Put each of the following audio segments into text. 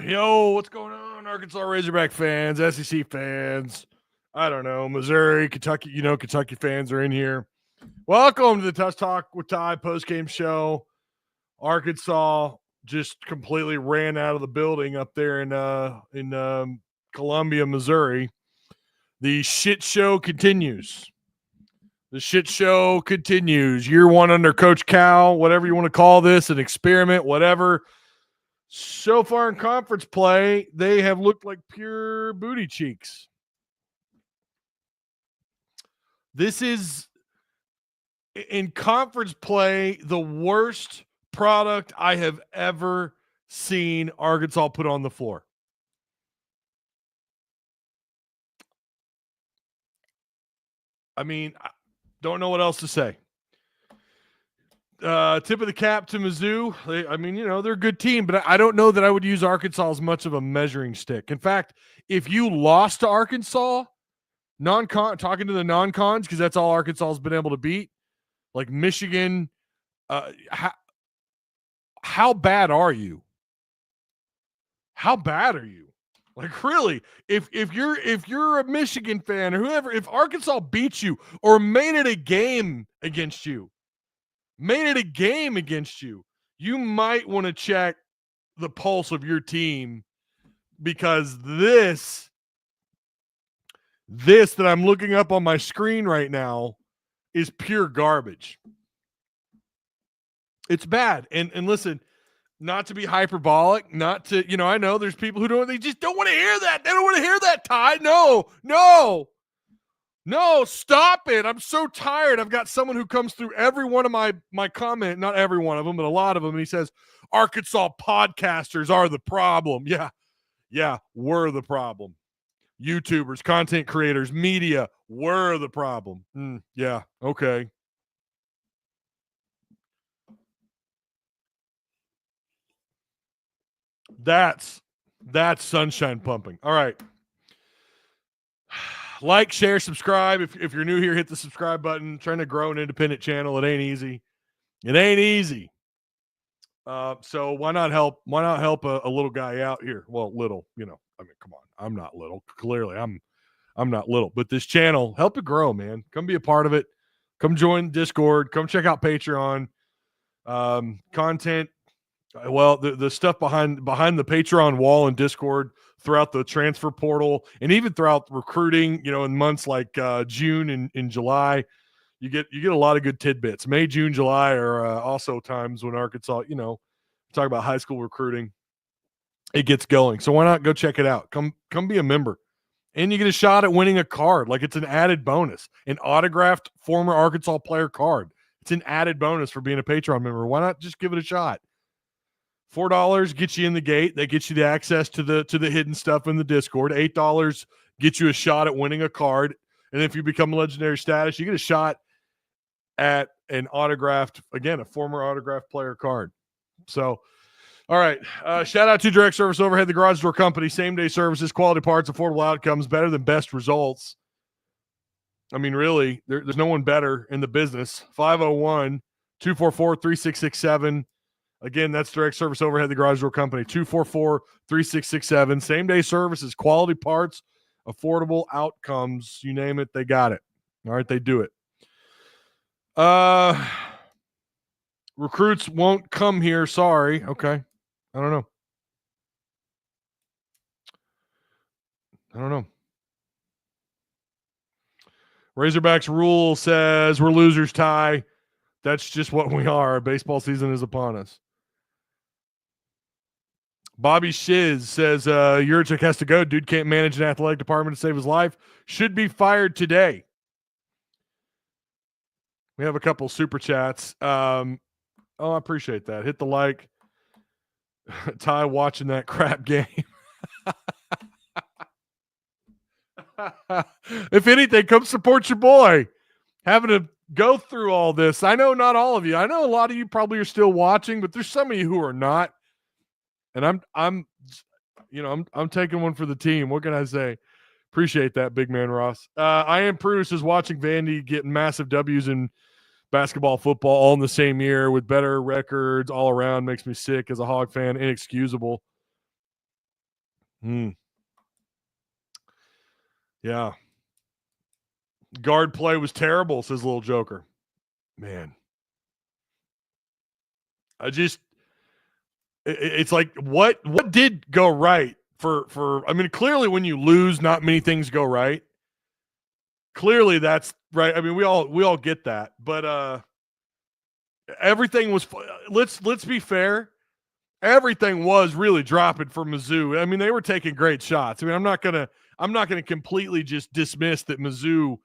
Yo, what's going on, Arkansas Razorback fans, SEC fans? I don't know, Missouri, Kentucky. Kentucky fans are in here. Welcome to the Tusk Talk with Ty postgame show. Arkansas just completely ran out of the building up there in Columbia, Missouri. The shit show continues. The shit show continues. Year one under Coach Cal, whatever you want to call this, an experiment, whatever. So far in conference play, they have looked like pure booty cheeks. This is, in conference play, the worst product I have ever seen Arkansas put on the floor. I mean, I don't know what else to say. Tip of the cap to Mizzou. They're a good team, but I don't know that I would use Arkansas as much of a measuring stick. In fact, if you lost to Arkansas, talking to the non-cons, because that's all Arkansas has been able to beat, like Michigan, how bad are you? How bad are you? Like, really, if you're a Michigan fan or whoever, if Arkansas beats you or made it a game against you, you might want to check the pulse of your team, because this that I'm looking up on my screen right now is pure garbage. It's bad. And listen, not to be hyperbolic, not to, I know there's people who they just don't want to hear that. They don't want to hear that, Ty. No, stop it. I'm so tired. I've got someone who comes through every one of my comment, not every one of them, but a lot of them. And he says, Arkansas podcasters are the problem. Yeah, we're the problem. YouTubers, content creators, media, we're the problem. Yeah, okay. That's sunshine pumping. All right. Like, share, subscribe. If you're new here, hit the subscribe button. Trying to grow an independent channel. It ain't easy. So why not help a little guy out here? Well, little, come on. I'm not little. Clearly, I'm not little. But this channel, help it grow, man. Come be a part of it. Come join Discord. Come check out Patreon. Content. Well, the stuff behind the Patreon wall and Discord, throughout the transfer portal, and even throughout recruiting, in months like June and July, you get a lot of good tidbits. May, June, July are also times when Arkansas, talk about high school recruiting, it gets going. So why not go check it out? Come be a member, and you get a shot at winning a card. Like, it's an added bonus, an autographed former Arkansas player card. It's an added bonus for being a Patreon member. Why not just give it a shot? $4 gets you in the gate. That gets you the access to the hidden stuff in the Discord. $8 gets you a shot at winning a card. And if you become legendary status, you get a shot at an autographed, again, a former autographed player card. So, all right. Shout out to Direct Service Overhead, the Garage Door Company. Same-day services, quality parts, affordable outcomes, better than best results. I mean, really, there's no one better in the business. 501-244-3667. Again, that's Direct Service Overhead, the Garage Door Company. 244-3667. Same-day services, quality parts, affordable outcomes. You name it, they got it. All right, they do it. Recruits won't come here. Sorry. Okay. I don't know. Razorbacks rule says we're losers, Ty. That's just what we are. Baseball season is upon us. Bobby Shiz says Yurchik has to go. Dude can't manage an athletic department to save his life. Should be fired today. We have a couple super chats. I appreciate that. Hit the like. Ty watching that crap game. If anything, come support your boy. Having to go through all this. I know not all of you. I know a lot of you probably are still watching, but there's some of you who are not. And I'm taking one for the team. What can I say? Appreciate that, big man Ross. I am Bruce is watching Vandy getting massive W's in basketball, football all in the same year with better records all around. Makes me sick as a Hog fan. Inexcusable. Yeah. Guard play was terrible, says Little Joker. Man. It's like what did go right for I mean, clearly when you lose, not many things go right. Clearly that's right. I mean, we all get that. But everything was let's be fair. Everything was really dropping for Mizzou. I mean, they were taking great shots. I mean, I'm not gonna completely just dismiss that Mizzou,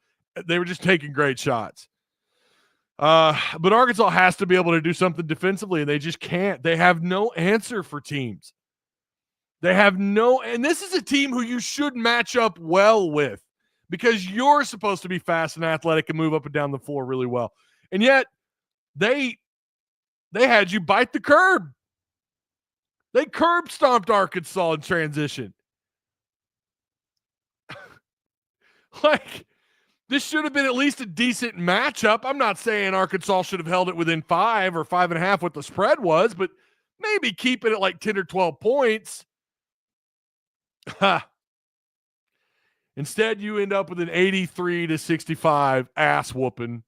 they were just taking great shots. But Arkansas has to be able to do something defensively, and they just can't. They have no answer for teams. And this is a team who you should match up well with because you're supposed to be fast and athletic and move up and down the floor really well. And yet they had you bite the curb. They curb stomped Arkansas in transition. Like, this should have been at least a decent matchup. I'm not saying Arkansas should have held it within 5 or 5.5 what the spread was, but maybe keep it at like 10 or 12 points. Instead, you end up with an 83-65 ass whooping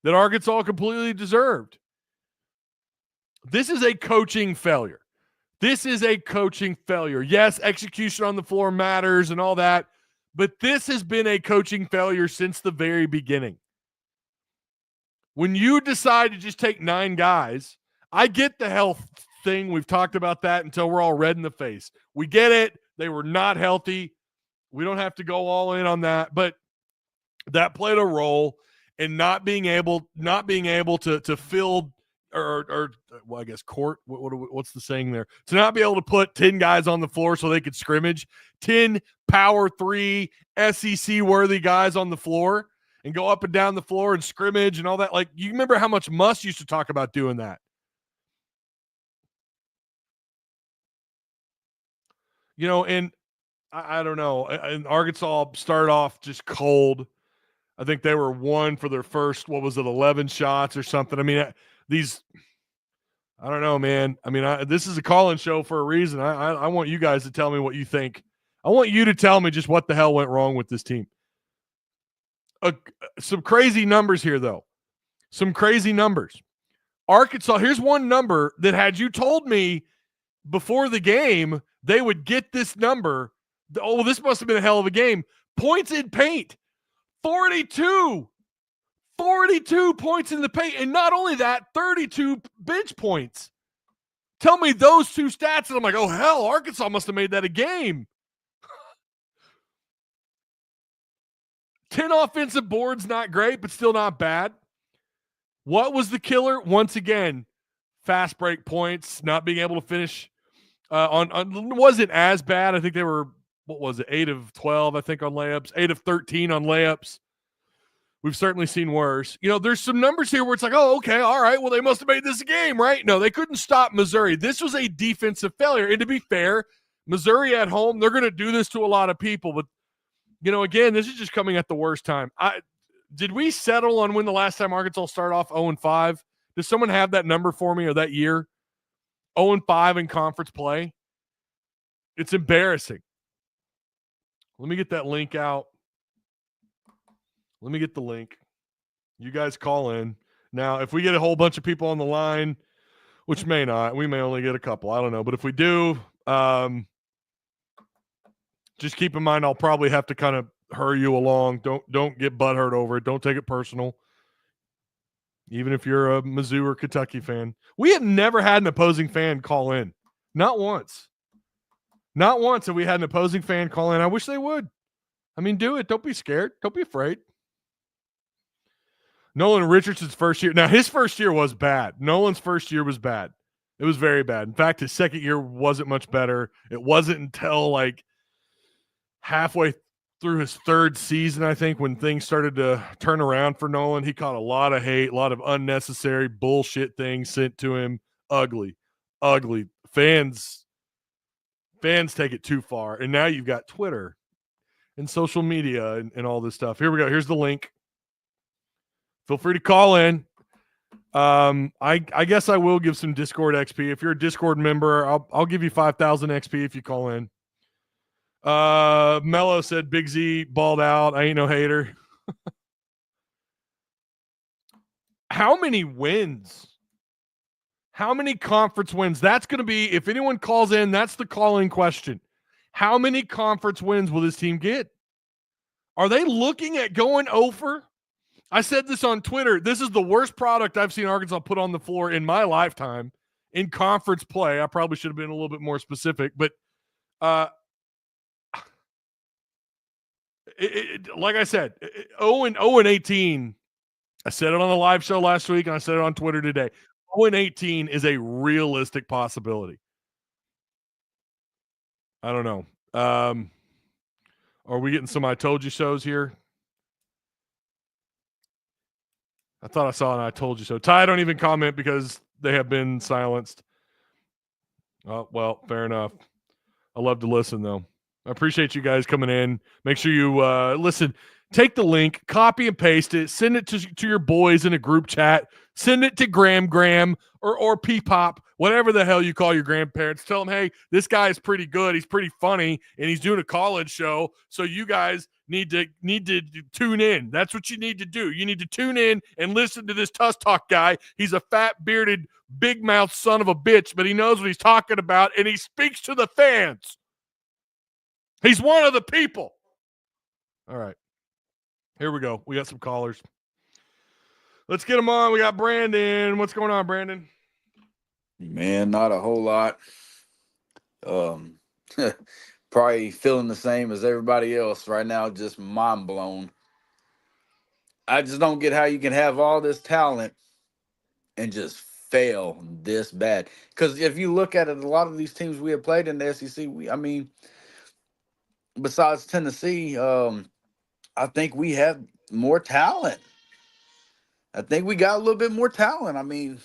that Arkansas completely deserved. This is a coaching failure. Yes, execution on the floor matters and all that, but this has been a coaching failure since the very beginning. When you decide to just take 9 guys, I get the health thing. We've talked about that until we're all red in the face. We get it. They were not healthy. We don't have to go all in on that, but that played a role in not being able to fill or well, I guess court. What's the saying there? To not be able to put 10 guys on the floor so they could scrimmage, 10 power 3 SEC worthy guys on the floor and go up and down the floor and scrimmage and all that. Like, you remember how much Muss used to talk about doing that. You know, and I don't know. And Arkansas started off just cold. I think they were 1 for their first, 11 shots or something. I mean, I don't know, man. I mean, this is a call-in show for a reason. I want you guys to tell me what you think. I want you to tell me just what the hell went wrong with this team. Some crazy numbers here, though. Some crazy numbers. Arkansas, here's one number that had you told me before the game they would get this number. Oh, this must have been a hell of a game. Points in paint. 42 points in the paint. And not only that, 32 bench points. Tell me those 2 stats, and I'm like, oh, hell, Arkansas must have made that a game. 10 offensive boards, not great, but still not bad. What was the killer? Once again, fast break points, not being able to finish on wasn't as bad. I think they were, 8 of 12, I think, on layups, 8 of 13 on layups. We've certainly seen worse. You know, there's some numbers here where it's like, oh, okay, all right, well, they must have made this a game, right? No, they couldn't stop Missouri. This was a defensive failure. And to be fair, Missouri at home, they're going to do this to a lot of people. But, you know, again, this is just coming at the worst time. Did we settle on when the last time Arkansas started off 0-5? Does someone have that number for me or that year? 0-5 in conference play? It's embarrassing. Let me get that link out. Let me get the link. You guys call in. Now, if we get a whole bunch of people on the line, which may not, we may only get a couple. I don't know. But if we do, just keep in mind I'll probably have to kind of hurry you along. Don't get butthurt over it. Don't take it personal. Even if you're a Mizzou or Kentucky fan. We have never had an opposing fan call in. Not once. Not once have we had an opposing fan call in. I wish they would. I mean, do it. Don't be scared. Don't be afraid. Nolan Richardson's first year. Now, his first year was bad. Nolan's first year was bad. It was very bad. In fact, his second year wasn't much better. It wasn't until like halfway through his 3rd season, I think, when things started to turn around for Nolan. He caught a lot of hate, a lot of unnecessary bullshit things sent to him. Ugly. Fans take it too far. And now you've got Twitter and social media and all this stuff. Here we go. Here's the link. Feel free to call in. I guess I will give some Discord XP. If you're a Discord member, I'll give you 5,000 XP if you call in. Mello said Big Z balled out. I ain't no hater. How many wins? How many conference wins? That's going to be, if anyone calls in, that's the call-in question. How many conference wins will this team get? Are they looking at going over? I said this on Twitter. This is the worst product I've seen Arkansas put on the floor in my lifetime in conference play. I probably should have been a little bit more specific, but like I said, 0-18. I said it on the live show last week, and I said it on Twitter today. 0-18 is a realistic possibility. I don't know. Are we getting some I told you shows here? I thought I saw an I told you so. Ty, don't even comment because they have been silenced. Oh, well, fair enough. I love to listen, though. I appreciate you guys coming in. Make sure you listen. Take the link, copy and paste it, send it to your boys in a group chat, send it to Graham or P-Pop, whatever the hell you call your grandparents. Tell them, hey, this guy is pretty good. He's pretty funny, and he's doing a college show, so you guys need to tune in. That's what you need to do. You need to tune in and listen to this Tusk Talk guy. He's a fat, bearded, big mouth son of a bitch, but he knows what he's talking about, and he speaks to the fans. He's one of the people. All right. Here we go. We got some callers. Let's get them on. We got Brandon. What's going on, Brandon? Man, not a whole lot. Probably feeling the same as everybody else right now, just mind blown. I just don't get how you can have all this talent and just fail this bad. Because if you look at it, a lot of these teams we have played in the SEC, besides Tennessee, I think we have more talent. I think we got a little bit more talent.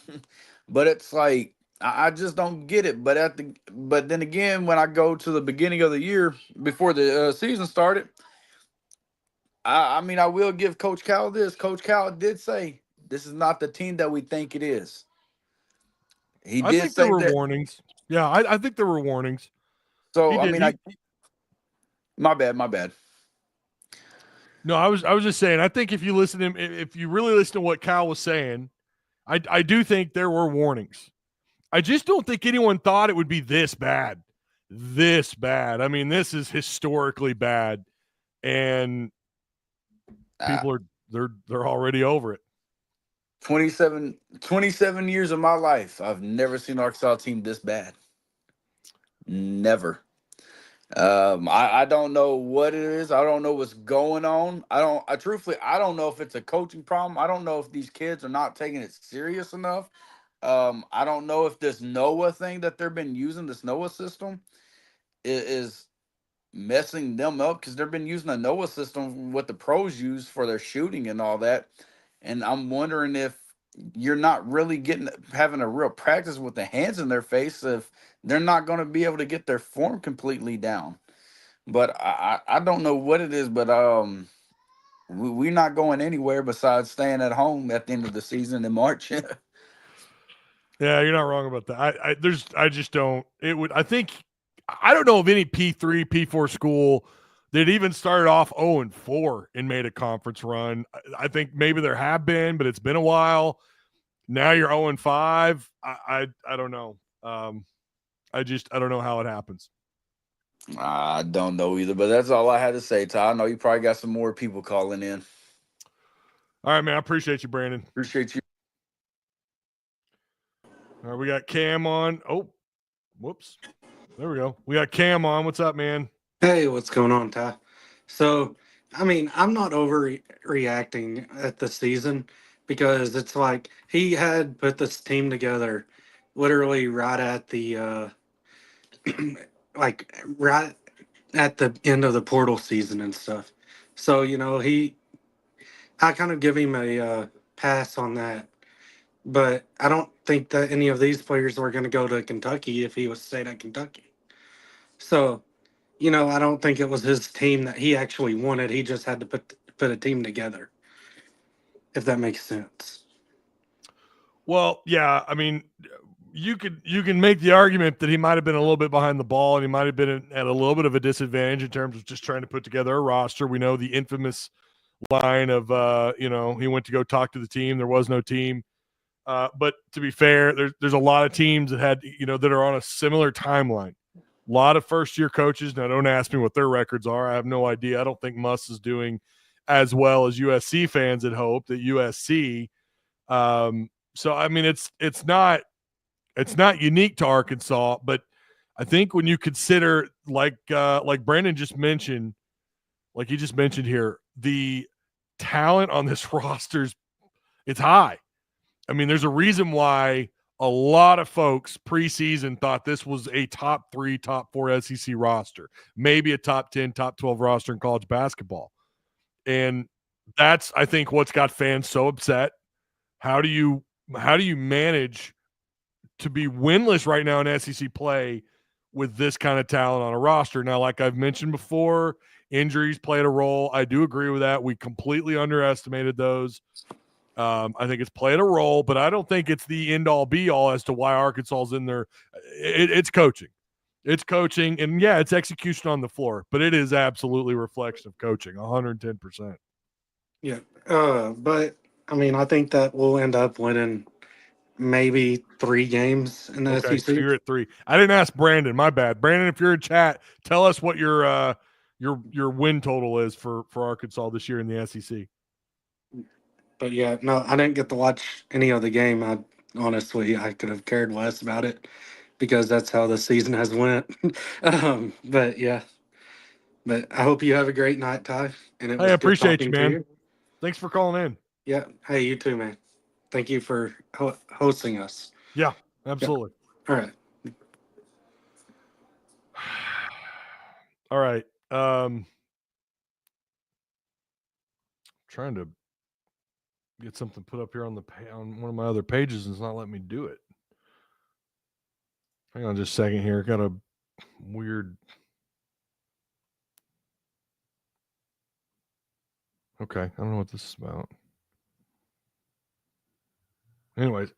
But it's like I just don't get it. But then again, when I go to the beginning of the year before the season started, I will give Coach Cal this. Coach Cal did say this is not the team that we think it is. I think there were warnings. Yeah, I think there were warnings. So my bad. No, I was just saying. I think if you really listen to what Cal was saying, I do think there were warnings. I just don't think anyone thought it would be this bad. This bad. I mean, this is historically bad, and people they're already over it. 27 years of my life, I've never seen an Arkansas team this bad. Never. I don't know what it is. I don't know what's going on. I don't know if it's a coaching problem. I don't know if these kids are not taking it serious enough. I don't know if this NOAA thing that they've been using, this NOAA system, is messing them up, because they've been using the NOAA system what the pros use for their shooting and all that. And I'm wondering if you're not really having a real practice with the hands in their face, if they're not going to be able to get their form completely down. But I don't know what it is, but we're not going anywhere besides staying at home at the end of the season in March. Yeah, you're not wrong about that. I just don't. I don't know of any P3, P4 school that even started off 0-4 and made a conference run. I think maybe there have been, but it's been a while. Now you're 0-5. I don't know. I don't know how it happens. I don't know either, but that's all I had to say, Ty. I know you probably got some more people calling in. All right, man. I appreciate you, Brandon. Appreciate you. All right, we got Cam on. Oh, whoops. There we go. We got Cam on. What's up, man? Hey, what's going on, Ty? So, I'm not overreacting at the season, because it's like he had put this team together literally right at the right at the end of the portal season and stuff. So, I kind of give him a pass on that. But I don't think that any of these players were going to go to Kentucky if he was stayed at Kentucky. So, I don't think it was his team that he actually wanted. He just had to put a team together, if that makes sense. Well, yeah. you can make the argument that he might have been a little bit behind the ball and he might have been at a little bit of a disadvantage in terms of just trying to put together a roster. We know the infamous line of he went to go talk to the team, there was no team. But to be fair, there's a lot of teams that had that are on a similar timeline. A lot of first-year coaches. Now, don't ask me what their records are. I have no idea. I don't think Muss is doing as well as USC fans had hoped at USC. So I mean, it's not unique to Arkansas, but I think when you consider like Brandon just mentioned, like he just mentioned here, the talent on this roster's it's high. I mean, there's a reason why a lot of folks preseason thought this was a top 3, top 4 SEC roster, maybe a top 10, top 12 roster in college basketball. And that's, I think, what's got fans so upset. How do you manage to be winless right now in SEC play with this kind of talent on a roster? Now, like I've mentioned before, injuries played a role. I do agree with that. We completely underestimated those. I think it's played a role, but I don't think it's the end-all be-all as to why Arkansas's in there. It's coaching. It's coaching, and, yeah, it's execution on the floor, but it is absolutely a reflection of coaching, 110%. Yeah, but, I mean, I think that we'll end up winning maybe 3 games in the Okay, SEC. so you're at 3. I didn't ask Brandon. My bad. Brandon, if you're in chat, tell us what your win total is for Arkansas this year in the SEC. But yeah, no, I didn't get to watch any of the game. I could have cared less about it because that's how the season has went. But yeah, but I hope you have a great night, Ty. And it Hey, I was good appreciate you, talking to man. you. Thanks for calling in. Yeah. Hey, you too, man. Thank you for hosting us. Yeah, absolutely. All right. All right. Trying to get something put up here on on one of my other pages, and it's not letting me do it. Hang on just a second here. Got a weird. Okay, I don't know what this is about. Anyways,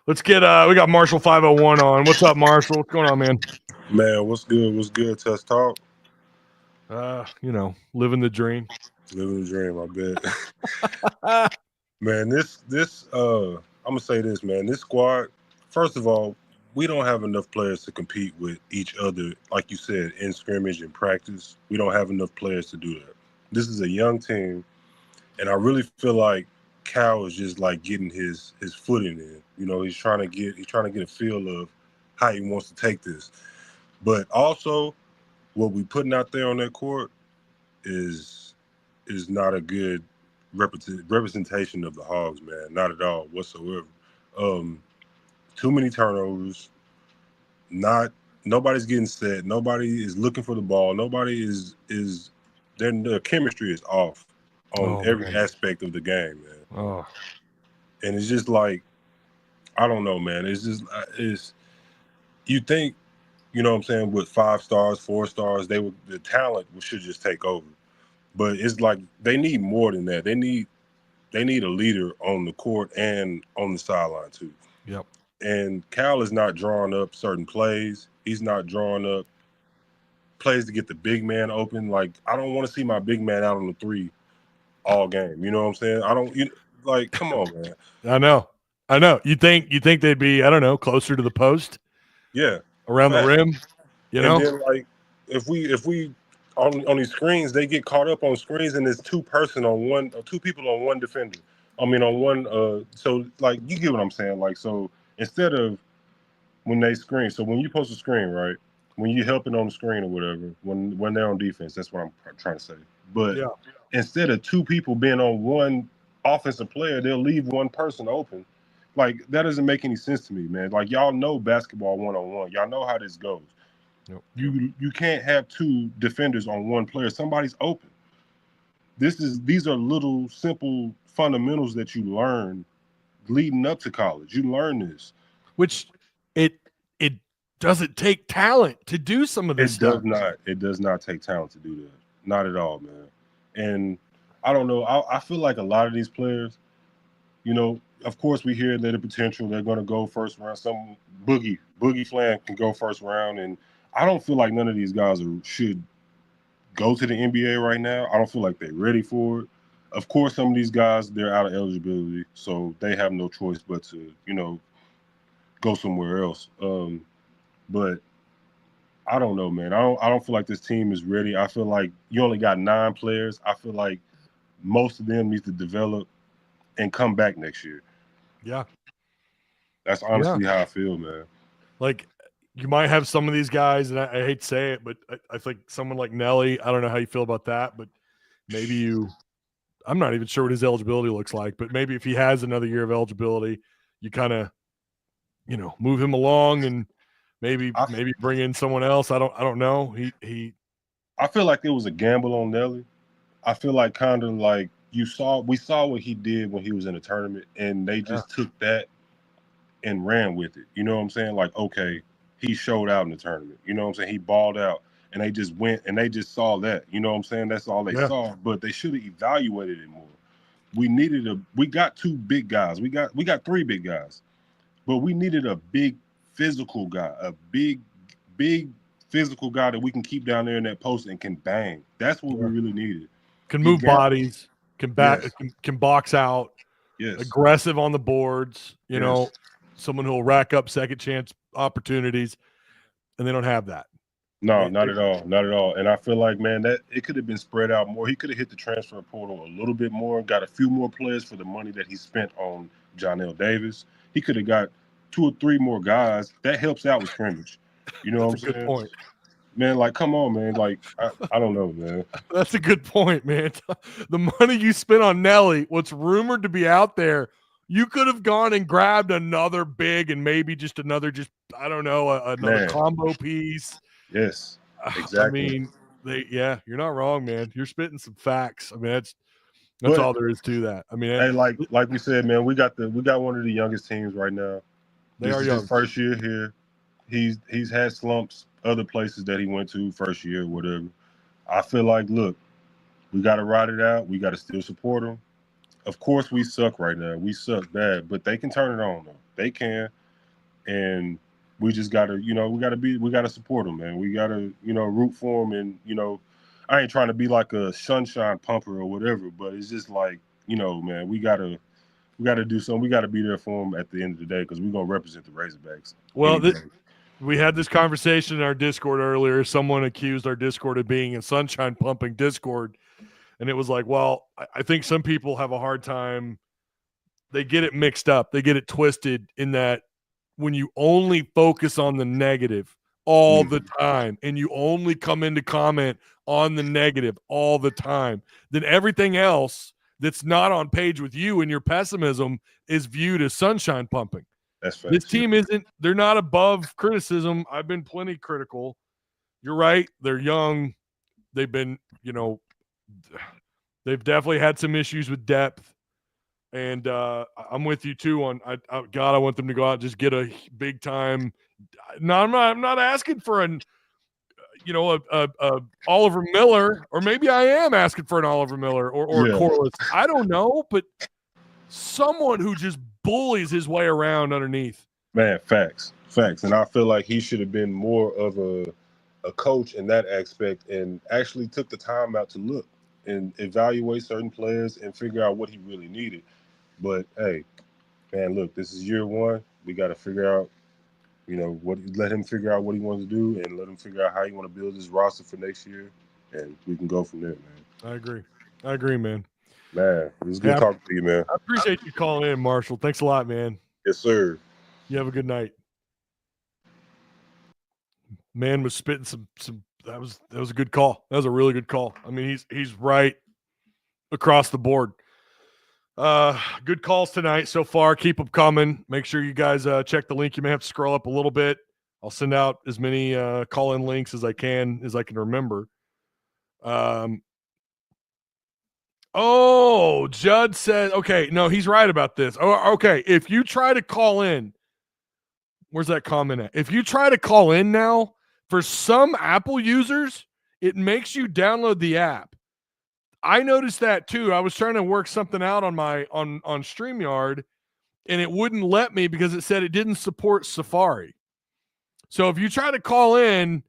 let's get we got Marshall 501 on. What's up, Marshall? What's going on, man? Man, what's good? What's good? Tusk Talk. Living the dream. Living the dream, I bet. Man, this I'm gonna say this, man. This squad, first of all, we don't have enough players to compete with each other, like you said, in scrimmage and practice. We don't have enough players to do that. This is a young team, and I really feel like Cal is just like getting his footing in. You know, he's trying to get a feel of how he wants to take this. But also, what we putting out there on that court is not a good representation of the Hogs, man. Not at all whatsoever. Too many turnovers. Nobody's getting set. Nobody is looking for the ball. Nobody is their chemistry is off on every aspect of the game, man. Oh. And it's just like, I don't know, man. It's just you think, you know what I'm saying, with 5 stars, 4 stars, the talent should just take over. But it's like they need more than that. They need a leader on the court and on the sideline too. Yep. And Cal is not drawing up certain plays. He's not drawing up plays to get the big man open. Like, I don't want to see my big man out on the 3 all game. You know what I'm saying? Come on, man. I know. You think they'd be, I don't know, closer to the post? Yeah. Around the rim, you know? And then, like, if we on these screens, they get caught up on screens, and there's 2 people on one defender. I mean, on one. So, like, you get what I'm saying? Like, so instead of when they screen, so when you post a screen, right? When you helping on the screen or whatever, when they're on defense, that's what I'm trying to say. But instead of 2 people being on one offensive player, they'll leave one person open. Like, that doesn't make any sense to me, man. Like, y'all know basketball 1-on-1. Y'all know how this goes. Yep. You can't have 2 defenders on one player. Somebody's open. These are little simple fundamentals that you learn leading up to college. You learn this. Which it doesn't take talent to do some of this stuff. It does not take talent to do that. Not at all, man. And I don't know. I feel like a lot of these players, you know, of course, we hear that the potential they're going to go first round. Some Boogie Flam can go first round, and I don't feel like none of these guys should go to the NBA right now. I don't feel like they're ready for it. Of course, some of these guys, they're out of eligibility, so they have no choice but to, go somewhere else. But I don't know, man. I don't feel like this team is ready. I feel like you only got 9 players. I feel like most of them need to develop and come back next year. Yeah. That's honestly how I feel, man. Like, you might have some of these guys, and I hate to say it, but I think someone like Nelly, I don't know how you feel about that, but maybe I'm not even sure what his eligibility looks like, but maybe if he has another year of eligibility, you kind of, move him along and maybe bring in someone else. I don't know. I feel like it was a gamble on Nelly. I feel like kind of like we saw what he did when he was in a tournament, and they just took that and ran with it. You know what I'm saying? Like, okay, he showed out in the tournament. You know what I'm saying? He balled out, and they just went and they just saw that. You know what I'm saying? That's all they saw. But they should have evaluated it more. We got 2 big guys. We got 3 big guys, but we needed a big physical guy, a big physical guy that we can keep down there in that post and can bang. That's what we really needed. Can move bodies, can box out, aggressive on the boards, you know, someone who will rack up second chance opportunities, and they don't have that. No, not at all. Not at all. And I feel like, man, that it could have been spread out more. He could have hit the transfer portal a little bit more, got a few more players for the money that he spent on Jonell Davis. He could have got 2 or 3 more guys. That helps out with scrimmage. You know what I'm saying? Good point. Man, like, come on, man. Like, I don't know, man. That's a good point, man. The money you spent on Nelly, what's rumored to be out there, you could have gone and grabbed another big and maybe just another, another combo piece. Yes, exactly. I mean, you're not wrong, man. You're spitting some facts. I mean, that's all there is to that. I mean, hey, like we said, man, we got one of the youngest teams right now. This is his first year here. He's had slumps other places that he went to first year, whatever. I feel like, look, we got to ride it out. We got to still support him. Of course, we suck right now. We suck bad, but they can turn it on, though. They can, and we just got to, we got to support them, man. We got to, root for them, and, I ain't trying to be like a sunshine pumper or whatever, but it's just like, man, we got to do something. We got to be there for them at the end of the day because we're going to represent the Razorbacks. Well, we had this conversation in our Discord earlier. Someone accused our Discord of being a sunshine pumping Discord. And it was like, well, I think some people have a hard time. They get it mixed up. They get it twisted in that when you only focus on the negative all the time and you only come in to comment on the negative all the time, then everything else that's not on page with you and your pessimism is viewed as sunshine pumping. That's facts. This team they're not above criticism. I've been plenty critical. You're right. They're young. They've been, they've definitely had some issues with depth. And I'm with you too on I want them to go out and just get a big time. No, I'm not asking for an Oliver Miller, or maybe I am asking for an Oliver Miller or Corliss. I don't know, but someone who just bullies his way around underneath. Man, facts. And I feel like he should have been more of a coach in that aspect and actually took the time out to look and evaluate certain players and figure out what he really needed. But hey, man, look, this is year 1. We got to figure out, let him figure out what he wants to do and let him figure out how he want to build his roster for next year, and we can go from there, man. I agree, man. Man, it was good talking to you, man. I appreciate you calling in, Marshall. Thanks a lot, man. Yes, sir. You have a good night. Man was spitting some. That was a good call. That was a really good call. I mean, he's right across the board. Good calls tonight so far. Keep them coming. Make sure you guys check the link. You may have to scroll up a little bit. I'll send out as many call-in links as I can remember. Oh, Judd said, okay, no, he's right about this. Oh, okay, if you try to call in, where's that comment at? If you try to call in now, for some Apple users, it makes you download the app. I noticed that too. I was trying to work something out on my on StreamYard, and it wouldn't let me because it said it didn't support Safari. So if you try to call in,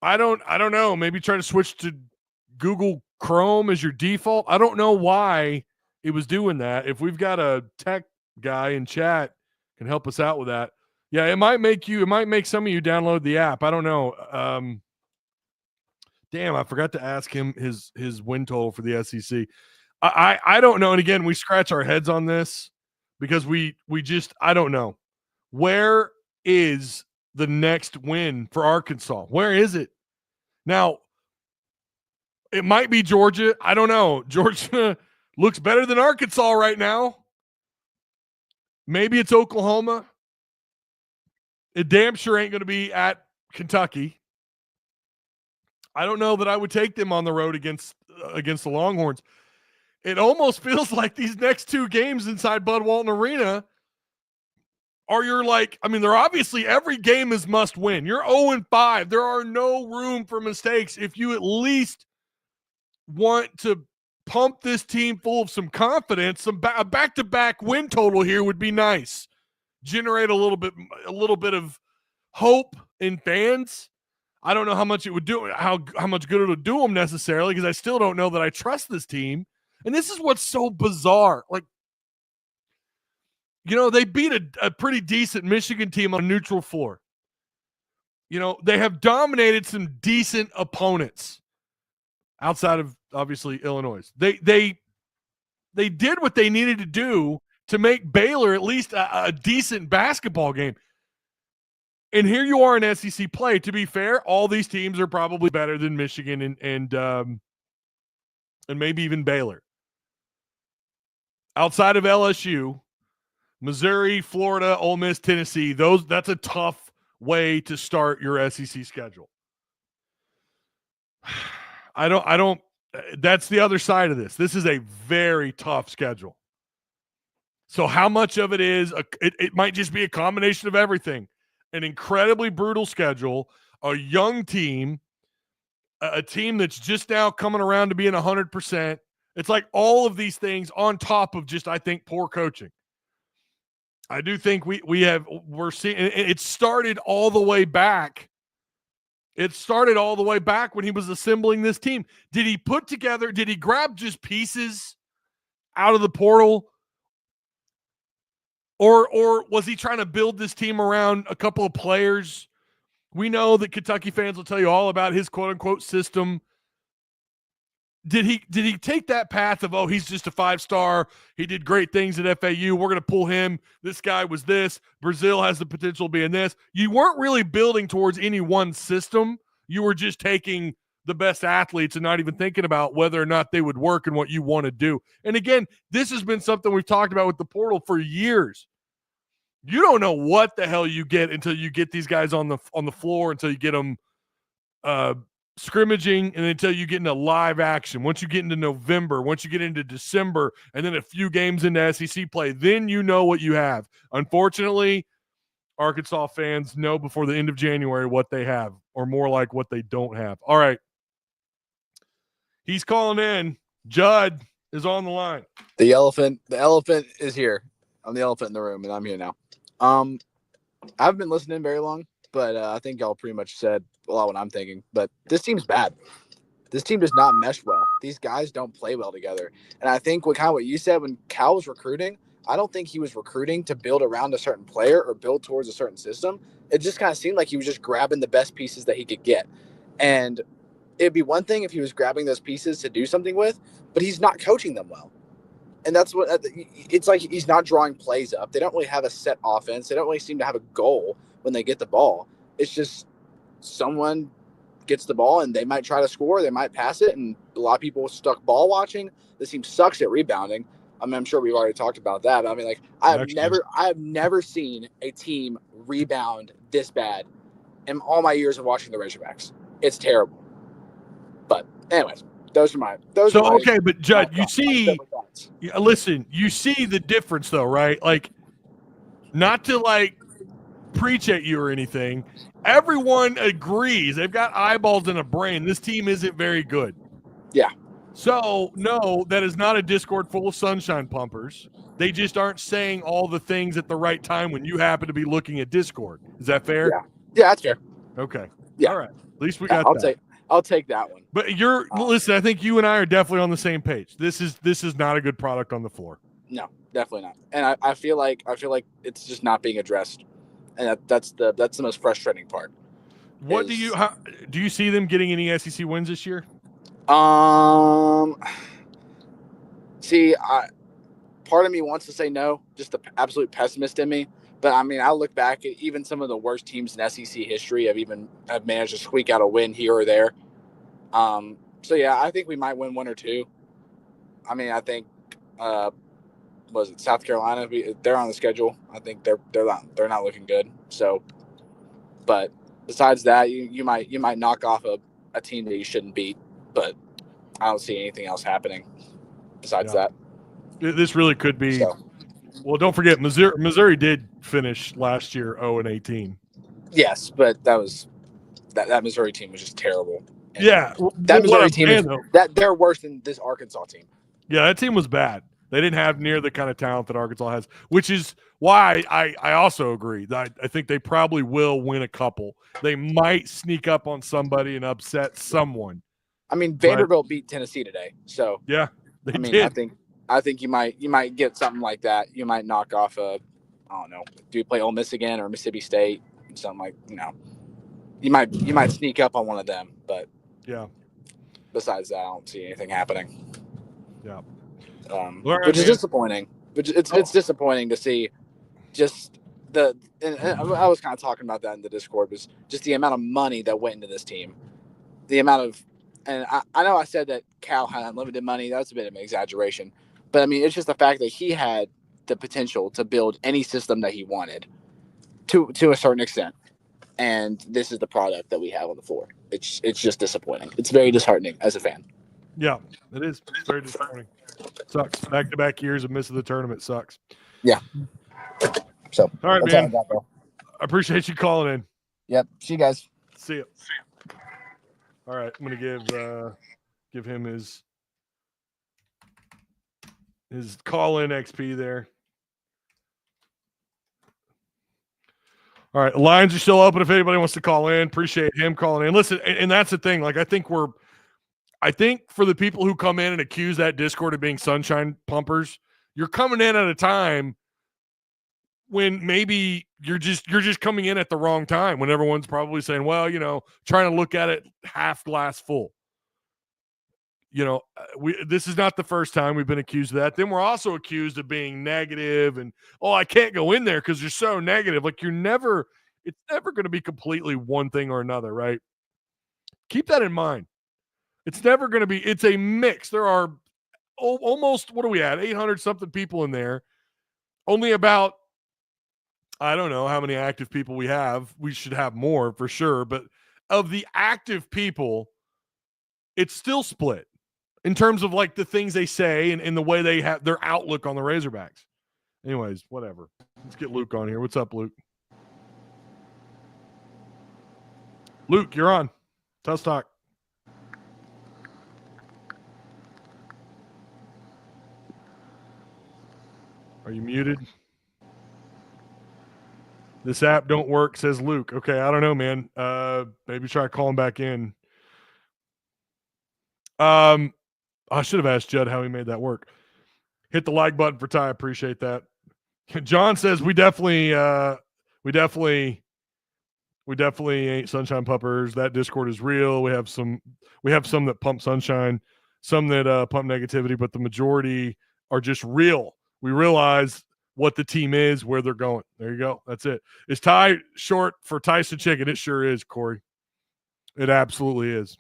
I don't know, maybe try to switch to Google Chrome as your default. I don't know why it was doing that. If we've got a tech guy in chat can help us out with that. Yeah, it might make some of you download the app. I don't know. Damn, I forgot to ask him his win total for the SEC. I don't know. And again, we scratch our heads on this because we just, I don't know. Where is the next win for Arkansas? Where is it? Now, it might be Georgia. I don't know. Georgia looks better than Arkansas right now. Maybe it's Oklahoma. It damn sure ain't going to be at Kentucky. I don't know that I would take them on the road against the Longhorns. It almost feels like these next two games inside Bud Walton Arena are they're obviously every game is must win. You're 0-5. There are no room for mistakes if you at least want to pump this team full of some confidence. A back-to-back win total here would be nice. Generate a little bit of hope in fans. I don't know how much it would do, how much good it'll do them necessarily, because I still don't know that I trust this team. And this is what's so bizarre. They beat a pretty decent Michigan team on a neutral floor. They have dominated some decent opponents outside of, obviously, Illinois. They did what they needed to do to make Baylor at least a decent basketball game. And here you are in SEC play. To be fair, all these teams are probably better than Michigan and maybe even Baylor. Outside of LSU, Missouri, Florida, Ole Miss, Tennessee, that's a tough way to start your SEC schedule. I don't that's the other side of this. This is a very tough schedule. So how much of it is it might just be a combination of everything. An incredibly brutal schedule, a young team, a team that's just now coming around to being 100%. It's like all of these things on top of just, I think, poor coaching. I do think we're seeing it started all the way back. It started all the way back when he was assembling this team. Did he grab just pieces out of the portal? Or was he trying to build this team around a couple of players? We know that Kentucky fans will tell you all about his quote-unquote system. Did he take that path of, he's just a 5-star, he did great things at FAU, we're going to pull him, this guy was this, Brazil has the potential of being this? You weren't really building towards any one system. You were just taking the best athletes and not even thinking about whether or not they would work and what you want to do. And again, this has been something we've talked about with the portal for years. You don't know what the hell you get until you get these guys on the floor, until you get them scrimmaging, and until you get into live action. Once you get into November, once you get into December, and then a few games into SEC play, then you know what you have. Unfortunately, Arkansas fans know before the end of January what they have, or more like what they don't have. All right. He's calling in. Judd is on the line. The elephant is here. I'm the elephant in the room, and I'm here now. I've been listening very long, but I think y'all pretty much said a lot of what I'm thinking. But this team's bad. This team does not mesh well. These guys don't play well together. And I think what you said when Cal was recruiting, I don't think he was recruiting to build around a certain player or build towards a certain system. It just kind of seemed like he was just grabbing the best pieces that he could get. And it'd be one thing if he was grabbing those pieces to do something with, but he's not coaching them well. And that's what it's like. He's not drawing plays up. They don't really have a set offense. They don't really seem to have a goal when they get the ball. It's just someone gets the ball and they might try to score. They might pass it. And a lot of people stuck ball watching. This team sucks at rebounding. I mean, I'm sure we've already talked about that. But I mean, I have never seen a team rebound this bad in all my years of watching the Razorbacks. It's terrible. But anyways. Okay, but Judd, you see the difference though, right? Like, not to preach at you or anything. Everyone agrees. They've got eyeballs and a brain. This team isn't very good. Yeah. So, no, that is not a Discord full of sunshine pumpers. They just aren't saying all the things at the right time when you happen to be looking at Discord. Is that fair? Yeah, that's fair. Okay. Yeah. All right. At least we Yeah, got that. I'll take that one. But listen, I think you and I are definitely on the same page. This is not a good product on the floor. No, definitely not. And I feel like it's just not being addressed. And that's the most frustrating part. What do you see them getting any SEC wins this year? See, part of me wants to say no, just the absolute pessimist in me. But I mean, I look back at even some of the worst teams in SEC history have managed to squeak out a win here or there. So yeah, I think we might win one or two. I mean, I think was it South Carolina? They're on the schedule. I think they're not looking good. So, but besides that, you might knock off a team that you shouldn't beat. But I don't see anything else happening besides that. This really could be. So. Well, don't forget, Missouri did finish last year 0-18. Yes, but that Missouri team was just terrible. And yeah, that Missouri team they're worse than this Arkansas team. Yeah, that team was bad. They didn't have near the kind of talent that Arkansas has, which is why I also agree. I think they probably will win a couple. They might sneak up on somebody and upset someone. I mean, Vanderbilt beat Tennessee today, so yeah, they did. I think you might get something like that. You might knock off I don't know, do you play Ole Miss again or Mississippi State? Something like, you might sneak up on one of them, but yeah. Besides that, I don't see anything happening. Yeah. Which is disappointing. It's disappointing to see just and I was kind of talking about that in the Discord, was just the amount of money that went into this team. The amount of, and I know I said that Cal had unlimited money. That was a bit of an exaggeration. But, I mean, it's just the fact that he had the potential to build any system that he wanted to a certain extent. And this is the product that we have on the floor. It's just disappointing. It's very disheartening as a fan. Yeah, it is. It's very disappointing. Sucks. Back-to-back years of missing the tournament sucks. Yeah. So, all right, man. I appreciate you calling in. Yep. See you guys. See you. All right, I'm gonna give him his call-in XP there. All right, lines are still open if anybody wants to call in. Appreciate him calling in. Listen, and that's the thing. Like, I think for the people who come in and accuse that Discord of being sunshine pumpers, you're coming in at a time when maybe you're just coming in at the wrong time, when everyone's probably saying, well, trying to look at it half glass full. This is not the first time we've been accused of that. Then we're also accused of being negative and, I can't go in there because you're so negative. Like, it's never going to be completely one thing or another, right? Keep that in mind. It's never going to be, it's a mix. There are almost, what are we at? 800 something people in there. Only about, I don't know how many active people we have. We should have more for sure. But of the active people, it's still split in terms of like the things they say and the way they have their outlook on the Razorbacks. Anyways, whatever. Let's get Luke on here. What's up, Luke? Luke, you're on. Tusk Talk. Are you muted? This app don't work, says Luke. Okay, I don't know, man. Maybe try calling back in. I should have asked Judd how he made that work. Hit the like button for Ty. Appreciate that. John says we definitely ain't sunshine pumpers. That Discord is real. We have some that pump sunshine, some that pump negativity, but the majority are just real. We realize what the team is, where they're going. There you go. That's it. Is Ty short for Tyson Chicken? It sure is, Corey. It absolutely is.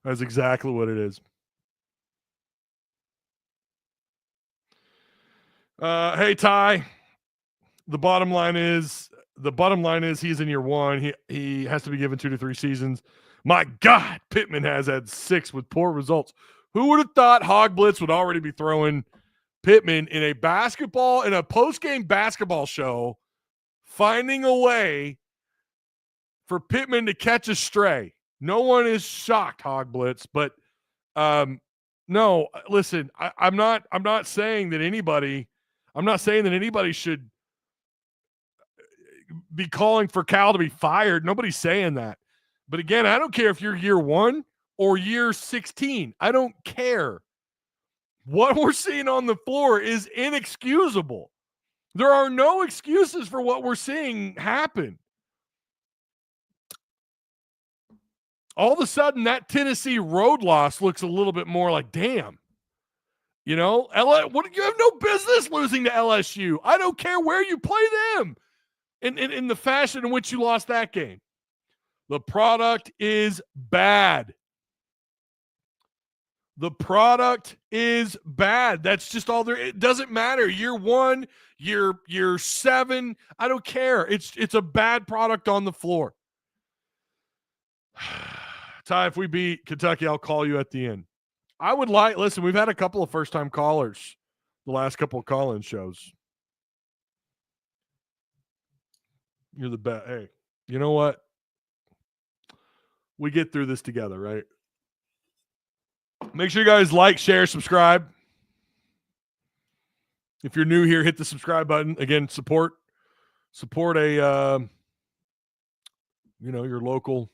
That's exactly what it is. Hey, Ty. The bottom line is he's in year one. He has to be given 2 to 3 seasons. My God, Pittman has had 6 with poor results. Who would have thought Hog Blitz would already be throwing Pittman in a post-game basketball show, finding a way for Pittman to catch a stray? No one is shocked, Hog Blitz, but no, listen, I'm not saying that anybody should be calling for Cal to be fired. Nobody's saying that. But again, I don't care if you're year 1 or year 16. I don't care. What we're seeing on the floor is inexcusable. There are no excuses for what we're seeing happen. All of a sudden, that Tennessee road loss looks a little bit more like, damn. You know, you have no business losing to LSU. I don't care where you play them in the fashion in which you lost that game. The product is bad. The product is bad. That's just all there. It doesn't matter. Year 1, year 7. I don't care. It's a bad product on the floor. Ty, if we beat Kentucky, I'll call you at the end. I would listen, we've had a couple of first-time callers the last couple of call-in shows. You're the best. Hey, you know what? We get through this together, right? Make sure you guys like, share, subscribe. If you're new here, hit the subscribe button. Again, support a your local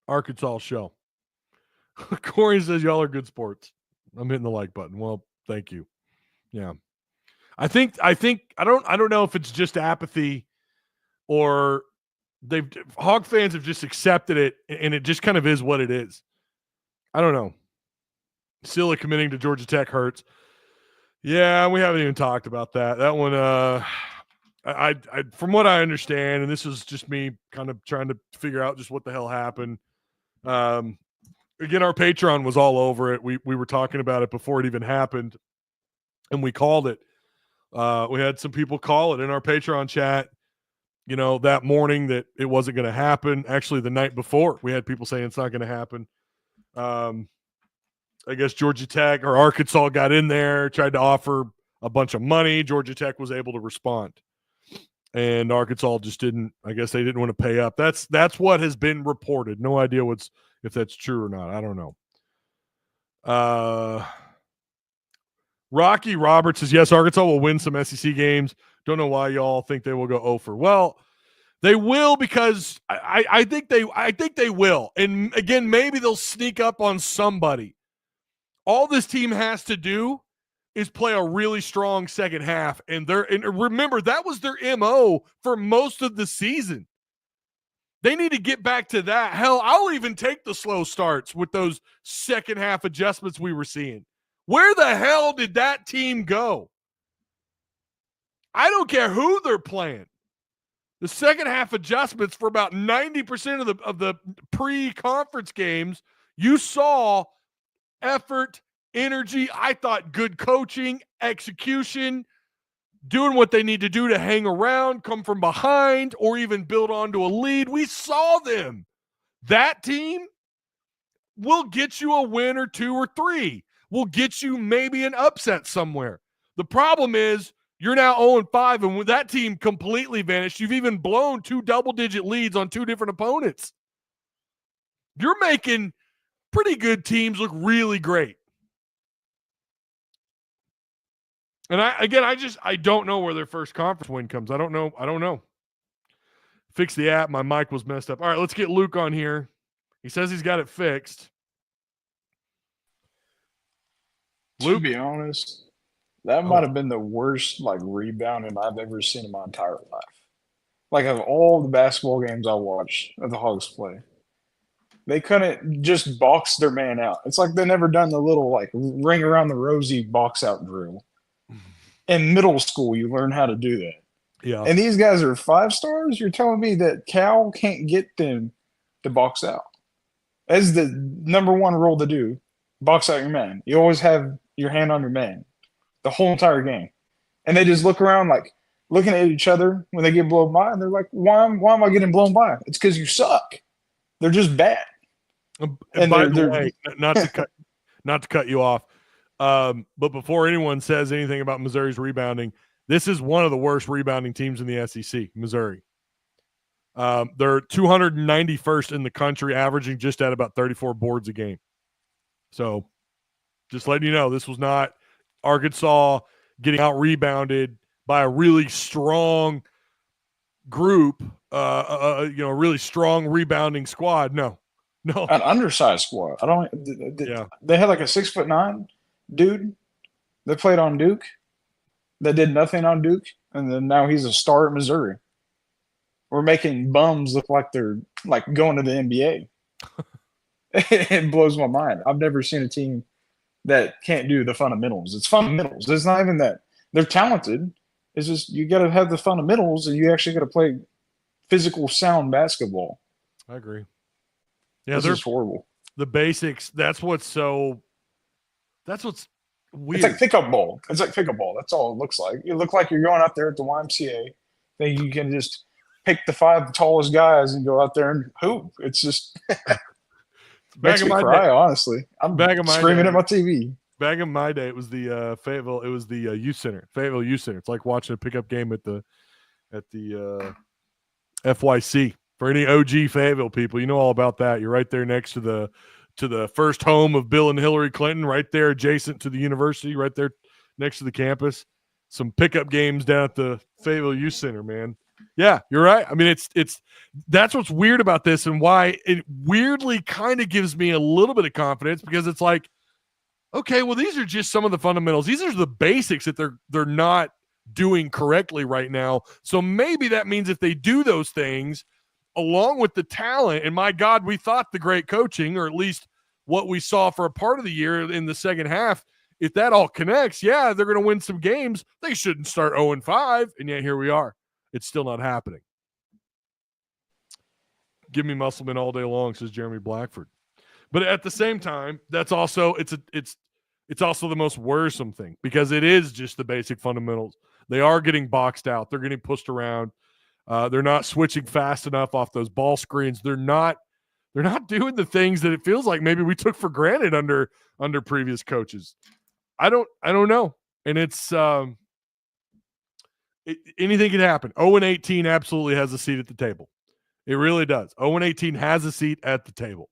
Arkansas show. Corey says y'all are good sports. I'm hitting the like button. Well, thank you. Yeah. I think I don't know if it's just apathy or Hog fans have just accepted it and it just kind of is what it is. I don't know. Silla committing to Georgia Tech hurts. Yeah, we haven't even talked about that. That one, I from what I understand, and this is just me kind of trying to figure out just what the hell happened. Again, our Patreon was all over it. We were talking about it before it even happened, and we called it. We had some people call it in our Patreon chat, that morning that it wasn't going to happen. Actually, the night before, we had people saying it's not going to happen. I guess Georgia Tech or Arkansas got in there, tried to offer a bunch of money. Georgia Tech was able to respond. And Arkansas just didn't. I guess they didn't want to pay up. That's what has been reported. No idea if that's true or not. I don't know. Rocky Roberts says, yes, Arkansas will win some SEC games. Don't know why y'all think they will go over. Well, they will because I think they will. And again, maybe they'll sneak up on somebody. All this team has to do is play a really strong second half. And remember, that was their MO for most of the season. They need to get back to that. Hell, I'll even take the slow starts with those second half adjustments we were seeing. Where the hell did that team go? I don't care who they're playing. The second half adjustments for about 90% of the pre-conference games, you saw effort, energy. I thought good coaching, execution, doing what they need to do to hang around, come from behind, or even build onto a lead. We saw them. That team will get you a win or 2 or 3. Will get you maybe an upset somewhere. The problem is you're now 0-5, and with that team completely vanished, you've even blown 2 double-digit leads on 2 different opponents. You're making pretty good teams look really great. And I don't know where their first conference win comes. I don't know. Fix the app. My mic was messed up. All right, let's get Luke on here. He says he's got it fixed. Luke? To be honest, that might have been the worst rebounding I've ever seen in my entire life. Of all the basketball games I watched of the Hogs play, they couldn't just box their man out. It's like they never done the little ring around the rosy box out drill. In middle school, you learn how to do that. Yeah. And these guys are 5 stars. You're telling me that Cal can't get them to box out? That's the number one rule to do. Box out your man. You always have your hand on your man the whole entire game. And they just look around looking at each other when they get blown by, and they're like, why am I getting blown by? It's because you suck. They're just bad. And by the way, not to cut you off, but before anyone says anything about Missouri's rebounding, this is one of the worst rebounding teams in the SEC, Missouri. They're 291st in the country, averaging just at about 34 boards a game. So just letting you know, this was not Arkansas getting out rebounded by a really strong group, a really strong rebounding squad. No. An undersized squad. I don't. Yeah. They had like a 6'9" dude that played on Duke, that did nothing on Duke, and then now he's a star at Missouri. We're making bums look like they're like going to the NBA. It blows my mind. I've never seen a team that can't do the fundamentals. It's fundamentals. It's not even that they're talented. It's just you got to have the fundamentals, and you actually got to play physical, sound basketball. I agree. Yeah, this is horrible. The basics. That's what's weird. It's like pickup ball. That's all it looks like. You look like you're going out there at the YMCA. Think you can just pick the 5 tallest guys and go out there and hoop. It's just makes me cry. Honestly, I'm screaming at my TV. Back in my day, it was the Fayetteville. It was the youth center, Fayetteville Youth Center. It's like watching a pickup game at the FYC. For any OG Fayetteville people, you know all about that. You're right there next to the first home of Bill and Hillary Clinton, right there adjacent to the university, right there next to the campus. Some pickup games down at the Fayetteville Youth Center, man. Yeah, you're right. I mean, it's that's what's weird about this and why it weirdly kind of gives me a little bit of confidence, because it's like, okay, well, these are just some of the fundamentals. These are the basics that they're not doing correctly right now. So maybe that means if they do those things along with the talent, and my God, we thought the great coaching, or at least what we saw for a part of the year in the second half, if that all connects, yeah, they're going to win some games. They shouldn't start 0-5, and yet here we are. It's still not happening. Give me Musselman all day long, says Jeremy Blackford. But at the same time, that's also it's also the most worrisome thing, because it is just the basic fundamentals. They are getting boxed out. They're getting pushed around. They're not switching fast enough off those ball screens. They're not doing the things that it feels like maybe we took for granted under previous coaches. I don't know. And it's anything can happen. 0-18 absolutely has a seat at the table. It really does. 0-18 has a seat at the table.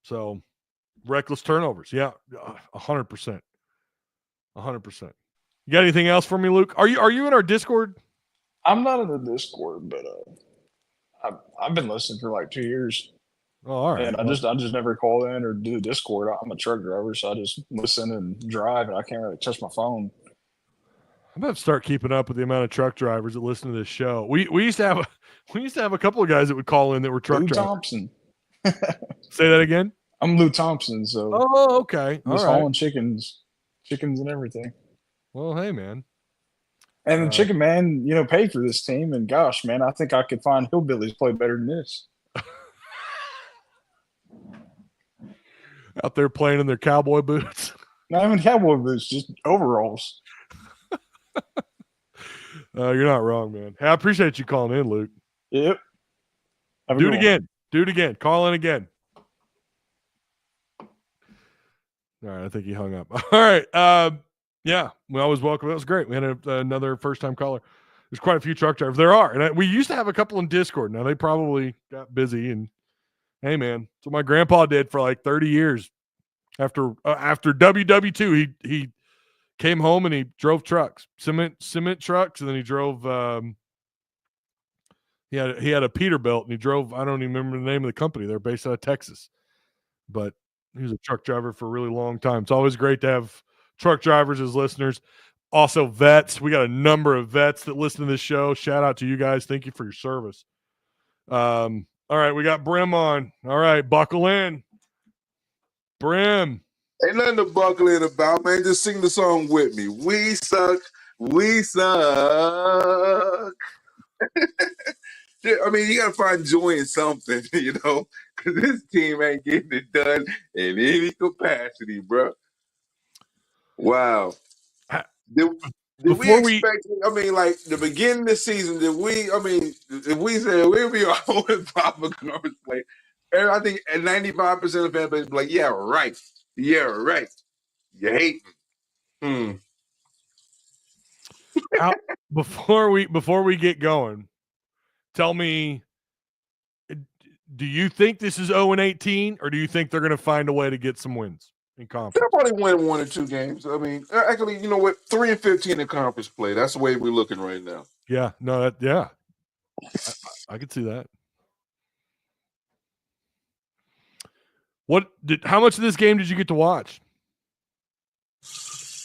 So reckless turnovers. Yeah, 100%. 100%. You got anything else for me, Luke? Are you in our Discord? I'm not in the Discord, but I've been listening for like 2 years. Oh, all right. And I just never call in or do the Discord. I'm a truck driver, so I just listen and drive, and I can't really touch my phone. I'm gonna start keeping up with the amount of truck drivers that listen to this show. We used to have a couple of guys that would call in that were truck Lou drivers. Thompson. Say that again. I'm Lou Thompson, so okay. I'm just hauling chickens and everything. Well, hey, man. And the chicken man, paid for this team, and gosh, man, I think I could find hillbillies play better than this. Out there playing in their cowboy boots. Not even cowboy boots, just overalls. You're not wrong, man. Hey, I appreciate you calling in, Luke. Yep. Do it again. Do it again. Call in again. All right, I think he hung up. All right. Yeah, we always welcome. That was great. We had another first-time caller. There's quite a few truck drivers. There are. And we used to have a couple in Discord. Now they probably got busy. And, hey, man, that's what my grandpa did for like 30 years. After WW2, he came home and he drove trucks, cement trucks, and then he drove he had a Peterbilt, and he drove, I don't even remember the name of the company. They're based out of Texas. But he was a truck driver for a really long time. It's always great to have truck drivers as listeners. Also vets. We got a number of vets that listen to this show. Shout out to you guys. Thank you for your service. All right, we got Brim on. All right, buckle in. Brim. Ain't nothing to buckle in about, man. Just sing the song with me. We suck. We suck. I mean, you got to find joy in something, because this team ain't getting it done in any capacity, bro. Wow. Did we expect, like the beginning of the season, if we said we'll be all in proper conference play, I think 95% of fans be like, yeah, right. Yeah, right. You hate me. Before we get going, tell me, do you think this is 0-18, or do you think they're going to find a way to get some wins in conference? They'll probably win 1 or 2 games. I mean, actually, you know what? 3-15 in conference play. That's the way we're looking right now. Yeah, no, I could see that. How much of this game did you get to watch?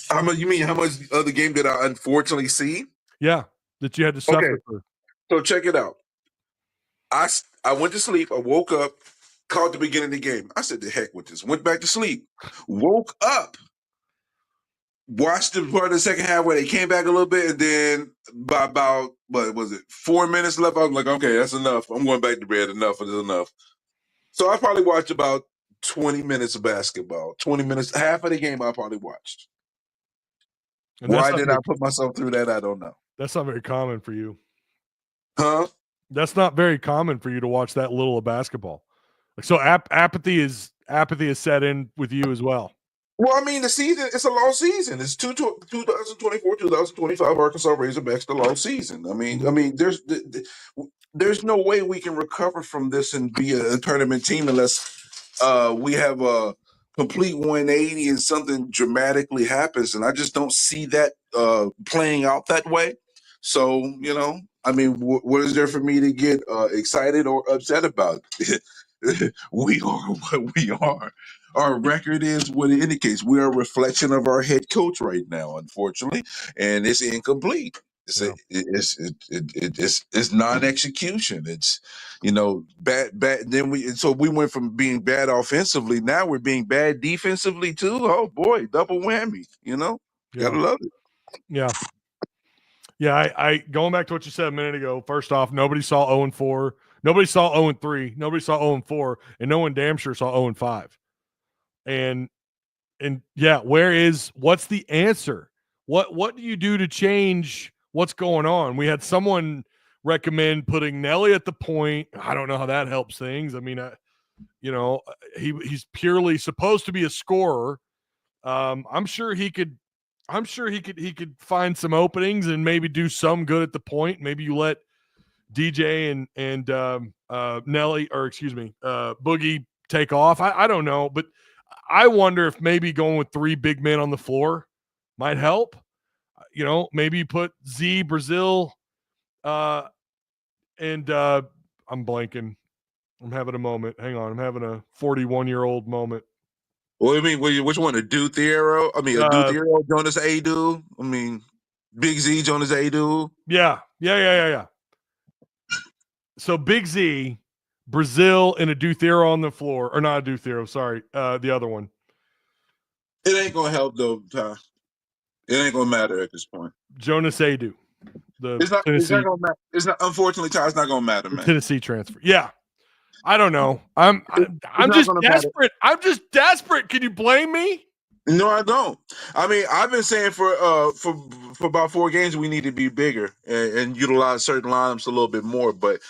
How much? You mean how much of the game did I unfortunately see? Yeah, that you had to suffer for. So check it out. I went to sleep. I woke up, caught the beginning of the game. I said, "The heck with this." Went back to sleep. Woke up, watched the part of the second half where they came back a little bit, and then by about 4 minutes left, I was like, "Okay, that's enough. I'm going back to bed. Enough is enough." So I probably watched about 20 minutes of basketball. 20 minutes, half of the game I probably watched. And why did I put myself through that? I don't know. That's not very common for you. Huh? That's not very common for you to watch that little of basketball. So apathy is set in with you as well. Well, I mean, the season, it's a long season. It's 2024, 2025 Arkansas Razorbacks, the long season. I mean, there's no way we can recover from this and be a tournament team unless we have a complete 180 and something dramatically happens. And I just don't see that playing out that way. So, you know, I mean, what is there for me to get excited or upset about? We are what we are. Our record is what it indicates. We are a reflection of our head coach right now, unfortunately, and it's incomplete. It's non-execution. It's, you know, bad. Then we went from being bad offensively. Now we're being bad defensively too. Oh boy, double whammy. You know, gotta love it. Yeah. Yeah, I going back to what you said a minute ago. First off, nobody saw 0-4. Nobody saw 0-3. Nobody saw 0-4, and no one damn sure saw 0-5. And yeah, what's the answer? What do you do to change what's going on? We had someone recommend putting Nelly at the point. I don't know how that helps things. I mean, he's purely supposed to be a scorer. I'm sure he could find some openings and maybe do some good at the point. Maybe you let DJ and Nelly, or excuse me, Boogie take off. I don't know, but I wonder if maybe going with 3 big men on the floor might help. You know, maybe you put Z, Brazil, and I'm blanking. I'm having a moment. Hang on. I'm having a 41-year-old moment. What do you mean? Which one? A Theoro? I mean, a Theoro, Jonas Adu? I mean, Big Z, Jonas Adu? Yeah. So Big Z, Brazil, and a Theoro on the floor. Or not a Theoro, sorry. The other one. It ain't going to help, though, Ty. It ain't going to matter at this point. Jonas Adu. It's not going to matter. Unfortunately, Ty, it's not going to matter, man. Tennessee transfer. Yeah. I don't know. I'm just desperate. I'm just desperate. Can you blame me? No, I don't. I mean, I've been saying for about 4 games we need to be bigger and utilize certain lineups a little bit more. But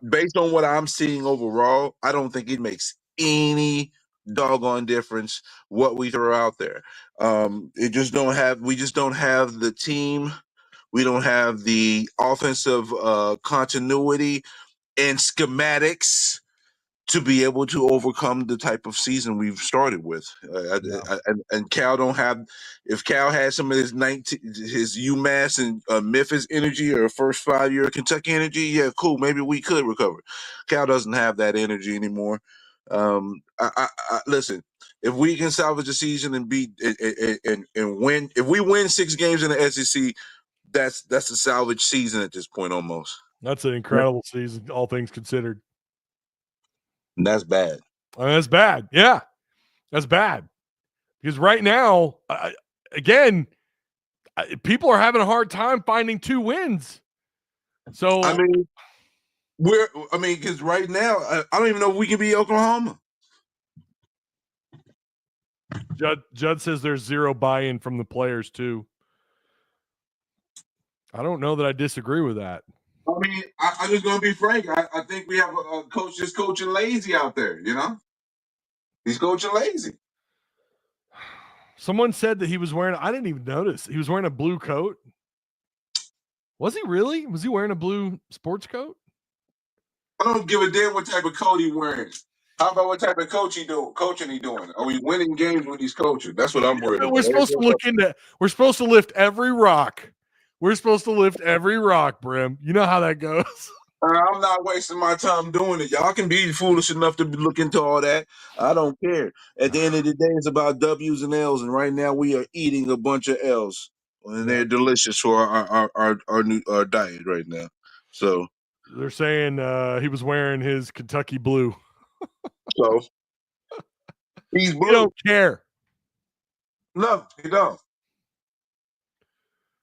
based on what I'm seeing overall, I don't think it makes any doggone difference what we throw out there. We just don't have the team. We don't have the offensive continuity and schematics to be able to overcome the type of season we've started with. And Cal don't have, if Cal had some of his UMass and Memphis energy or first 5-year Kentucky energy, yeah, cool, maybe we could recover. Cal doesn't have that energy anymore. Listen, if we can salvage the season and beat and win, if we win 6 games in the SEC, that's a salvage season at this point almost. That's an incredible season, all things considered. And that's bad. That's bad. Yeah, that's bad. Because right now, again, people are having a hard time finding 2 wins. So I mean, because right now, I don't even know if we can beat Oklahoma. Judd says there's 0 buy-in from the players too. I don't know that I disagree with that. I mean, I'm just going to be frank. I think we have a coach just coaching lazy out there, you know? He's coaching lazy. Someone said that he was wearing, I didn't even notice, he was wearing a blue coat. Was he really? Was he wearing a blue sports coat? I don't give a damn what type of coat he wearing. How about what type of coaching he doing? Are we winning games with these coaches? That's what I'm worried about. We're supposed to look into. We're supposed to lift every rock. We're supposed to lift every rock, Brim. You know how that goes. I'm not wasting my time doing it. Y'all can be foolish enough to look into all that. I don't care. At the end of the day, it's about W's and L's, and right now we are eating a bunch of L's, and they're delicious for our new diet right now. So they're saying he was wearing his Kentucky blue. So he's blue. You don't care. No, he don't.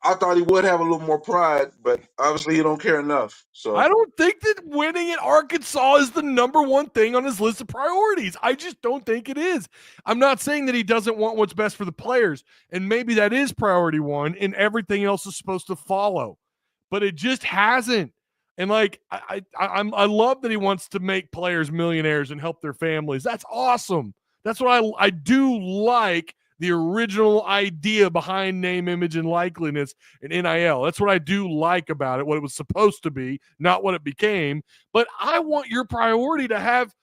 I thought he would have a little more pride, but obviously he don't care enough. So I don't think that winning at Arkansas is the number one thing on his list of priorities. I just don't think it is. I'm not saying that he doesn't want what's best for the players, and maybe that is priority one, and everything else is supposed to follow. But it just hasn't. And like I love that he wants to make players millionaires and help their families. That's awesome. That's what I do like. The original idea behind name, image, and likeliness and NIL. That's what I do like about it, what it was supposed to be, not what it became. But I want your priority to have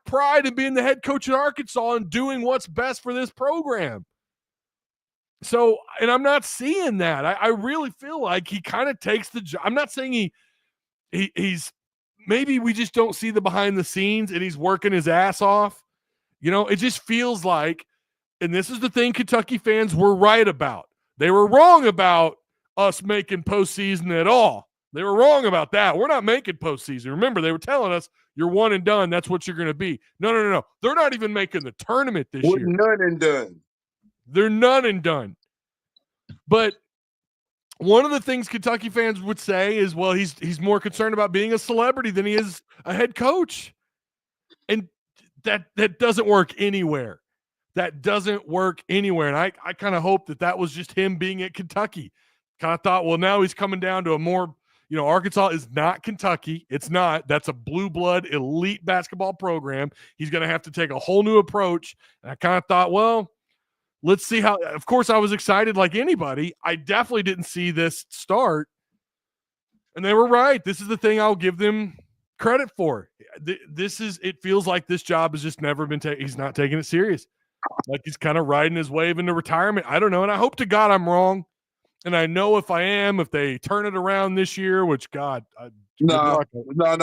pride in being the head coach at Arkansas and doing what's best for this program. So, and I'm not seeing that. I really feel like he kind of takes the job. I'm not saying he's maybe we just don't see the behind the scenes and he's working his ass off. You know, it just feels like, and this is the thing Kentucky fans were right about. They were wrong about us making postseason at all. They were wrong about that. We're not making postseason. Remember, they were telling us you're one and done. That's what you're going to be. No. They're not even making the tournament this year. None and done. They're none and done. But one of the things Kentucky fans would say is, well, he's more concerned about being a celebrity than he is a head coach. And that doesn't work anywhere. That doesn't work anywhere. And I kind of hope that was just him being at Kentucky. Kind of thought, well, now he's coming down to a more, Arkansas is not Kentucky. It's not. That's a blue blood elite basketball program. He's going to have to take a whole new approach. And I kind of thought, well, let's see how, of course I was excited like anybody. I definitely didn't see this start. And they were right. This is the thing I'll give them credit for. It feels like this job has just never been taken. He's not taking it serious. Like he's kind of riding his wave into retirement. I don't know. And I hope to God I'm wrong. And I know if I am, if they turn it around this year, which God, no.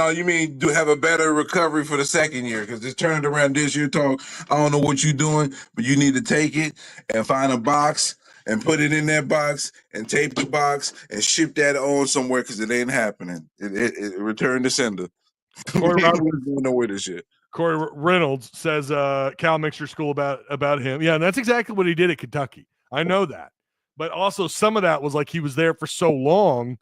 You mean do have a better recovery for the second year? Because it's turned around this year. I don't know what you're doing, but you need to take it and find a box and put it in that box and tape the box and ship that on somewhere because it ain't happening. It returned to sender. Corey nowhere this shit. Corey Reynolds says Cal makes your school about him. Yeah, and that's exactly what he did at Kentucky. I know that. But also some of that was like he was there for so long,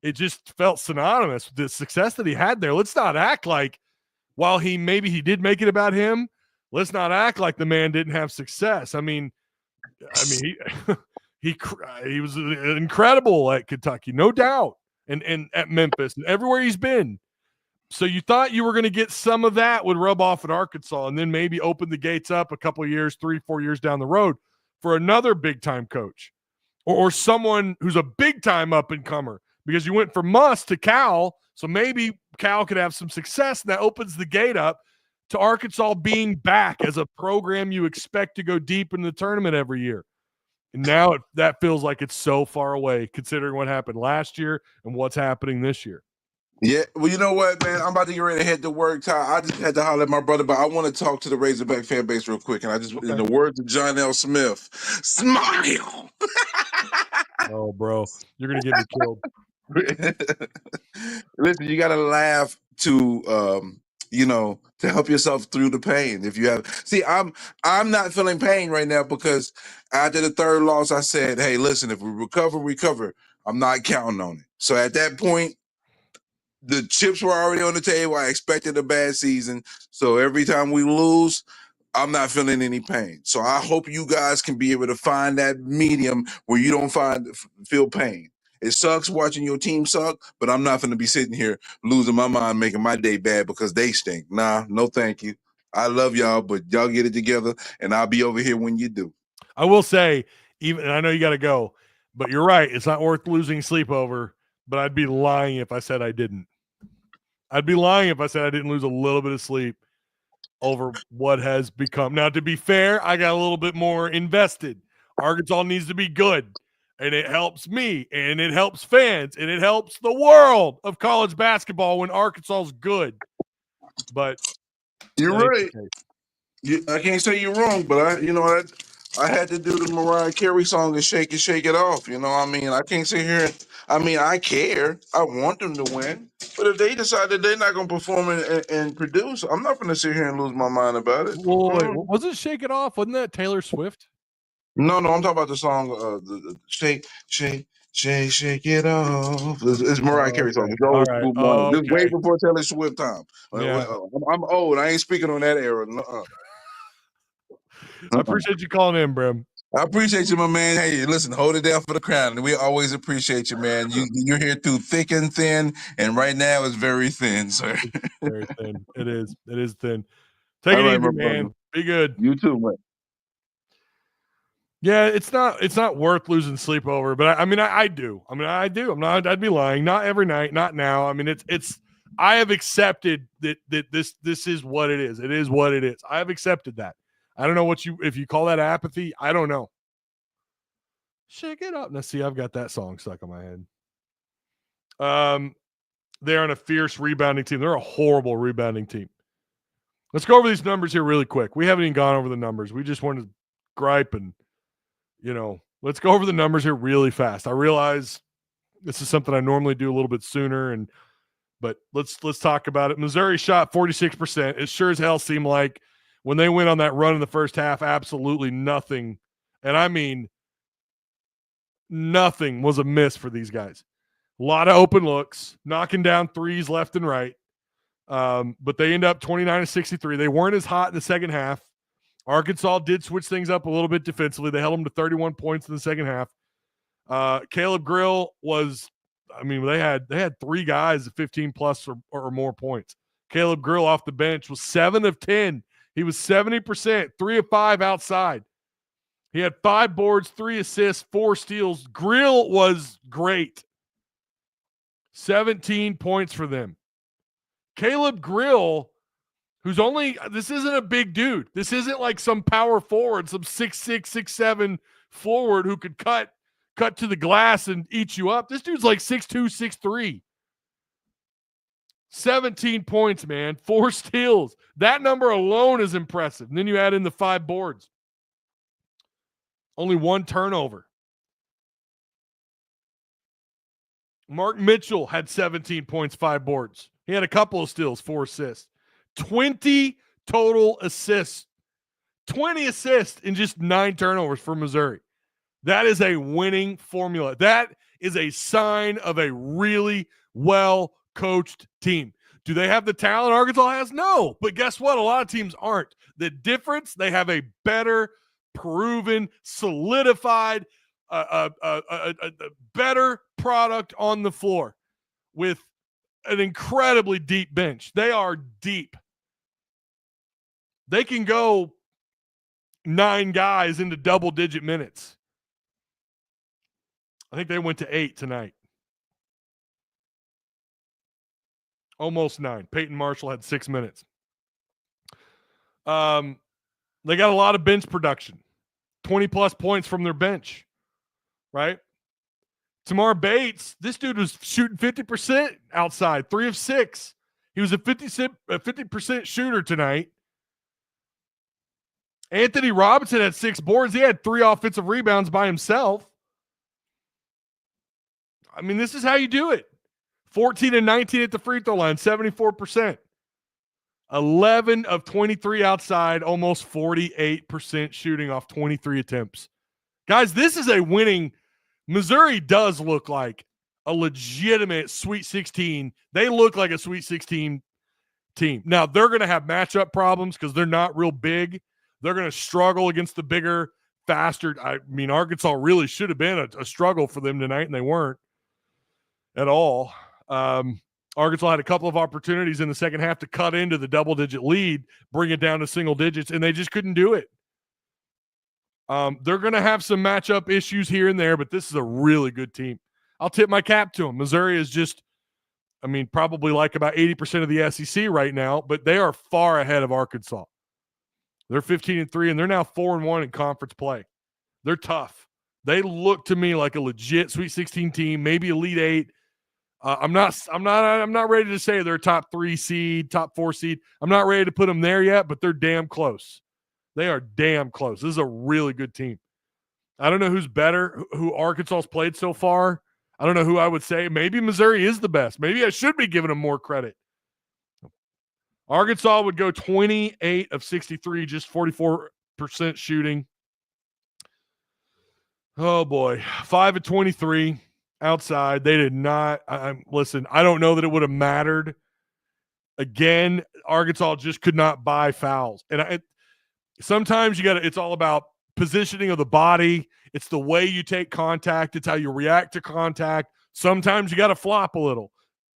it just felt synonymous with the success that he had there. Let's not act like while he did make it about him, let's not act like the man didn't have success. I mean he was incredible at Kentucky, no doubt, and at Memphis and everywhere he's been. So you thought you were going to get some of that would rub off at Arkansas and then maybe open the gates up a couple of years, 3-4 years down the road for another big-time coach or someone who's a big-time up-and-comer because you went from Muss to Cal, so maybe Cal could have some success, and that opens the gate up to Arkansas being back as a program you expect to go deep in the tournament every year. And now that feels like it's so far away considering what happened last year and what's happening this year. Yeah, well, you know what, man? I'm about to get ready to head to work. I just had to holler at my brother, but I want to talk to the Razorback fan base real quick. And in the words of John L. Smith, smile. Oh, bro, you're going to get me killed. Listen, you got to laugh to help yourself through the pain. If you have, see, I'm not feeling pain right now because after the third loss, I said, hey, listen, if we recover. I'm not counting on it. So at that point, the chips were already on the table. I expected a bad season. So every time we lose, I'm not feeling any pain. So I hope you guys can be able to find that medium where you don't feel pain. It sucks watching your team suck, but I'm not going to be sitting here losing my mind, making my day bad because they stink. Nah, no thank you. I love y'all, but y'all get it together, and I'll be over here when you do. I will say, and I know you got to go, but you're right. It's not worth losing sleep over. But I'd be lying if I said I didn't. I'd be lying if I said I didn't lose a little bit of sleep over what has become. Now, to be fair, I got a little bit more invested. Arkansas needs to be good, and it helps me, and it helps fans, and it helps the world of college basketball when Arkansas is good. But you're right. I can't say you're wrong, but I had to do the Mariah Carey song and shake it off. You know, I mean, I can't sit here. I care. I want them to win, but if they decide that they're not going to perform and produce, I'm not going to sit here and lose my mind about it. Well, wait, was it "Shake It Off"? Wasn't that Taylor Swift? No, I'm talking about the song, the shake it off. It's Mariah Carey song. It's old school money. This way before Taylor Swift time. Yeah. I'm old. I ain't speaking on that era. I appreciate you calling in, Brim. I appreciate you, my man. Hey, listen, hold it down for the crown. We always appreciate you, man. You're here through thick and thin, and right now it's very thin, sir. It's very thin. It is. It is thin. Take it easy, man. Be good. You too, man. Yeah, it's not worth losing sleep over, but I do. I do. I'd be lying. Not every night, not now. I mean, it's I have accepted that this is what it is. It is what it is. I have accepted that. I don't know if you call that apathy. I don't know. Shake it up. Now see, I've got that song stuck in my head. They're on a fierce rebounding team. They're a horrible rebounding team. Let's go over these numbers here really quick. We haven't even gone over the numbers. We just wanted to gripe and let's go over the numbers here really fast. I realize this is something I normally do a little bit sooner, but let's talk about it. Missouri shot 46%. It sure as hell seemed like when they went on that run in the first half, absolutely nothing, and I mean nothing was a miss for these guys. A lot of open looks, knocking down threes left and right, but they end up 29-63. They weren't as hot in the second half. Arkansas did switch things up a little bit defensively. They held them to 31 points in the second half. Caleb Grill they had three guys at 15 plus or more points. Caleb Grill off the bench was 7 of 10. He was 70%, 3 of 5 outside. He had 5 boards, 3 assists, 4 steals. Grill was great. 17 points for them. Caleb Grill, this isn't a big dude. This isn't like some power forward, some 6'6", 6'7" forward who could cut to the glass and eat you up. This dude's like 6'2", 6'3". 17 points, man. 4 steals. That number alone is impressive. And then you add in the 5 boards. Only 1 turnover. Mark Mitchell had 17 points, 5 boards. He had a couple of steals, 4 assists. 20 total assists. 20 assists in just 9 turnovers for Missouri. That is a winning formula. That is a sign of a really well-coached team. Do they have the talent Arkansas has? No. But guess what? A lot of teams aren't. The difference, they have a better, proven, solidified, a better product on the floor with an incredibly deep bench. They are deep. They can go 9 guys into double-digit minutes. I think they went to 8 tonight. Almost 9. Peyton Marshall had 6 minutes. They got a lot of bench production. 20-plus points from their bench, right? Tamar Bates, this dude was shooting 50% outside, 3 of 6. He was a 50% shooter tonight. Anthony Robinson had 6 boards. He had 3 offensive rebounds by himself. I mean, this is how you do it. 14 and 19 at the free throw line, 74%. 11 of 23 outside, almost 48% shooting off 23 attempts. Guys, this is a winning. Missouri does look like a legitimate Sweet 16. They look like a Sweet 16 team. Now, they're going to have matchup problems because they're not real big. They're going to struggle against the bigger, faster. I mean, Arkansas really should have been a struggle for them tonight, and they weren't at all. Arkansas had a couple of opportunities in the second half to cut into the double-digit lead, bring it down to single digits, and they just couldn't do it. They're going to have some matchup issues here and there, but this is a really good team. I'll tip my cap to them. Missouri is just I mean, probably like about 80% of the SEC right now, but they are far ahead of Arkansas. They're 15-3, and they're now 4-1 in conference play. They're tough. They look to me like a legit Sweet 16 team, maybe Elite 8. I'm not ready to say they're a top 3 seed, top 4 seed. I'm not ready to put them there yet, but they're damn close. They are damn close. This is a really good team. I don't know who's better, who Arkansas's played so far. I don't know who I would say. Maybe Missouri is the best. Maybe I should be giving them more credit. Arkansas would go 28 of 63, just 44% shooting. Oh, boy. 5 of 23 outside. They did not. Listen, I don't know that it would have mattered. Again, Arkansas just could not buy fouls. And sometimes it's all about positioning of the body. It's the way you take contact. It's how you react to contact. Sometimes you got to flop a little,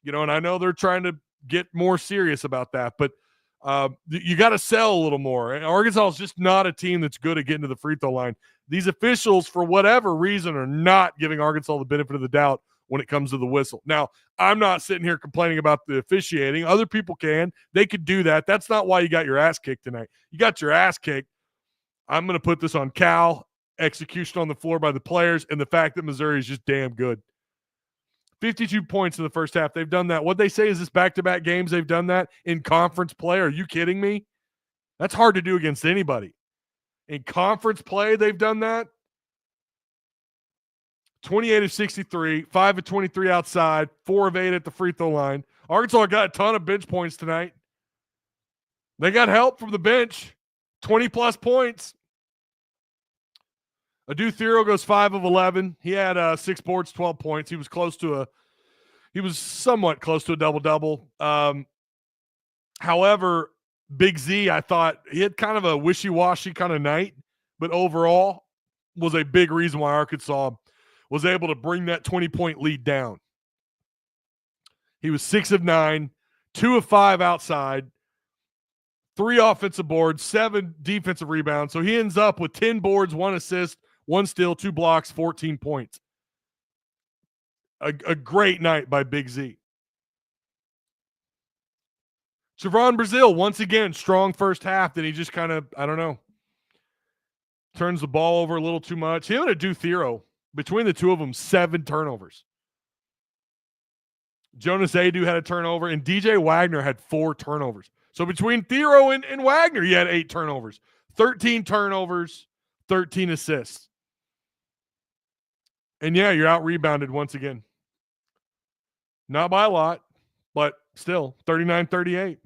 and I know they're trying to get more serious about that, but you got to sell a little more. And Arkansas is just not a team that's good at getting to the free throw line. These officials, for whatever reason, are not giving Arkansas the benefit of the doubt when it comes to the whistle. Now, I'm not sitting here complaining about the officiating. Other people can. They could do that. That's not why you got your ass kicked tonight. You got your ass kicked. I'm going to put this on Cal, execution on the floor by the players, and the fact that Missouri is just damn good. 52 points in the first half. They've done that. What they say is this back-to-back games they've done that in conference play. Are you kidding me? That's hard to do against anybody. In conference play, they've done that. 28 of 63, 5 of 23 outside, 4 of 8 at the free throw line. Arkansas got a ton of bench points tonight. They got help from the bench. 20-plus points. Adu Thero goes 5 of 11. He had 6 boards, 12 points. He was somewhat close to a double-double. However, Big Z, I thought he had kind of a wishy-washy kind of night, but overall was a big reason why Arkansas was able to bring that 20-point lead down. He was 6 of 9, 2 of 5 outside, 3 offensive boards, 7 defensive rebounds. So he ends up with 10 boards, 1 assist, 1 steal, 2 blocks, 14 points. A great night by Big Z. Javon Brazile, once again, strong first half. Then he just kind of, I don't know, turns the ball over a little too much. Him and Adu Thero, between the two of them, 7 turnovers. Jonas Adu had a turnover, and DJ Wagner had 4 turnovers. So between Thero and Wagner, he had 8 turnovers. 13 turnovers, 13 assists. And yeah, you're out-rebounded once again. Not by a lot, but still, 39-38.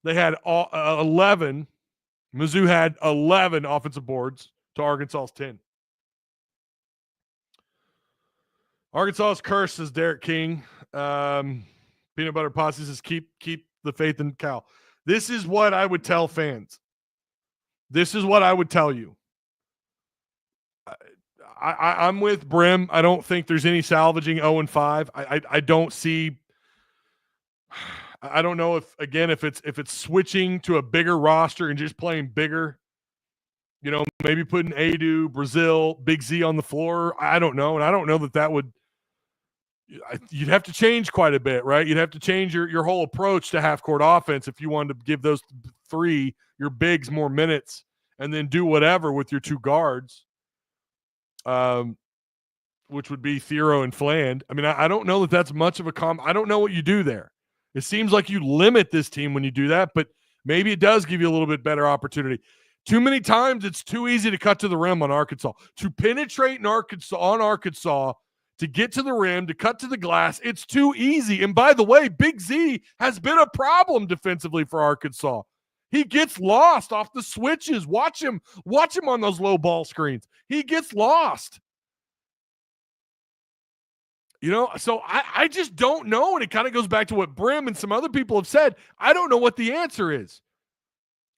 They had 11. Mizzou had 11 offensive boards to Arkansas's 10. Arkansas's curse, says Derek King. Peanut Butter Posse says, keep the faith in Cal. This is what I would tell fans. This is what I would tell you. I'm with Brim. I don't think there's any salvaging 0-5. I don't see. I don't know if it's switching to a bigger roster and just playing bigger. Maybe putting Adu, Brazile, Big Z on the floor. I don't know, and I don't know that would. You'd have to change quite a bit, right? You'd have to change your whole approach to half-court offense if you wanted to give those 3, your bigs, more minutes, and then do whatever with your 2 guards. Which would be Thero and Fland. I mean, I don't know that that's much of a I don't know what you do there. It seems like you limit this team when you do that, but maybe it does give you a little bit better opportunity. Too many times it's too easy to cut to the rim on Arkansas. To penetrate on Arkansas, to get to the rim, to cut to the glass, it's too easy. And by the way, Big Z has been a problem defensively for Arkansas. He gets lost off the switches. Watch him on those low ball screens. He gets lost. So I just don't know. And it kind of goes back to what Brim and some other people have said. I don't know what the answer is.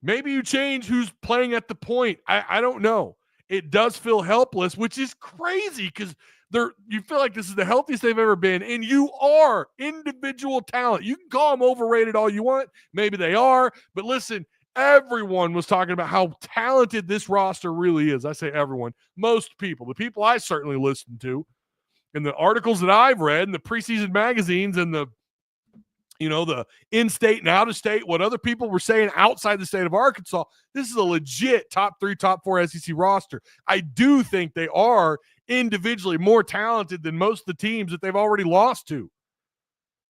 Maybe you change who's playing at the point. I don't know. It does feel helpless, which is crazy because you feel like this is the healthiest they've ever been, and you are individual talent. You can call them overrated all you want. Maybe they are, but listen, everyone was talking about how talented this roster really is. I say everyone, most people, the people I certainly listen to, And the articles that I've read and the preseason magazines and the in-state and out-of-state, what other people were saying outside the state of Arkansas, this is a legit top 3, top 4 SEC roster. I do think they are individually more talented than most of the teams that they've already lost to.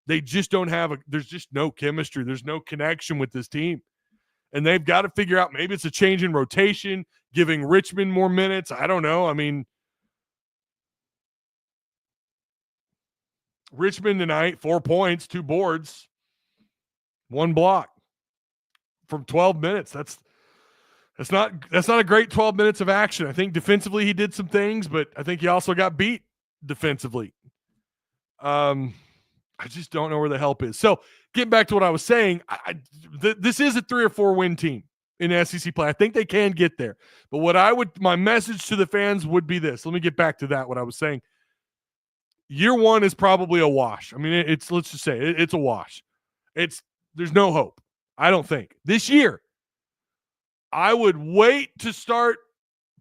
They just don't have there's just no chemistry. There's no connection with this team. And they've got to figure out, maybe it's a change in rotation, giving Richmond more minutes. I don't know. I mean, Richmond tonight, 4 points, 2 boards, 1 block from 12 minutes. That's not a great 12 minutes of action. I think defensively he did some things, but I think he also got beat defensively. I just don't know where the help is. So getting back to what I was saying, this is a 3 or 4 win team in SEC play. I think they can get there. But my message to the fans would be this. Let me get back to that, what I was saying. Year 1 is probably a wash. I mean, let's just say it's a wash. There's no hope, I don't think. This year, I would wait to start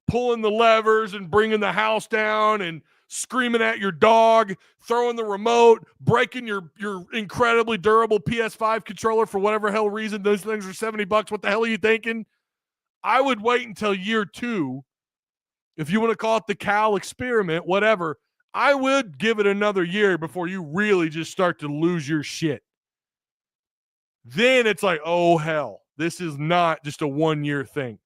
pulling the levers and bringing the house down and screaming at your dog, throwing the remote, breaking your incredibly durable PS5 controller for whatever hell reason. Those things are $70. What the hell are you thinking? I would wait until year 2. If you want to call it the Cal experiment, whatever, I would give it another year before you really just start to lose your shit. Then it's like, oh, hell, this is not just a 1-year thing.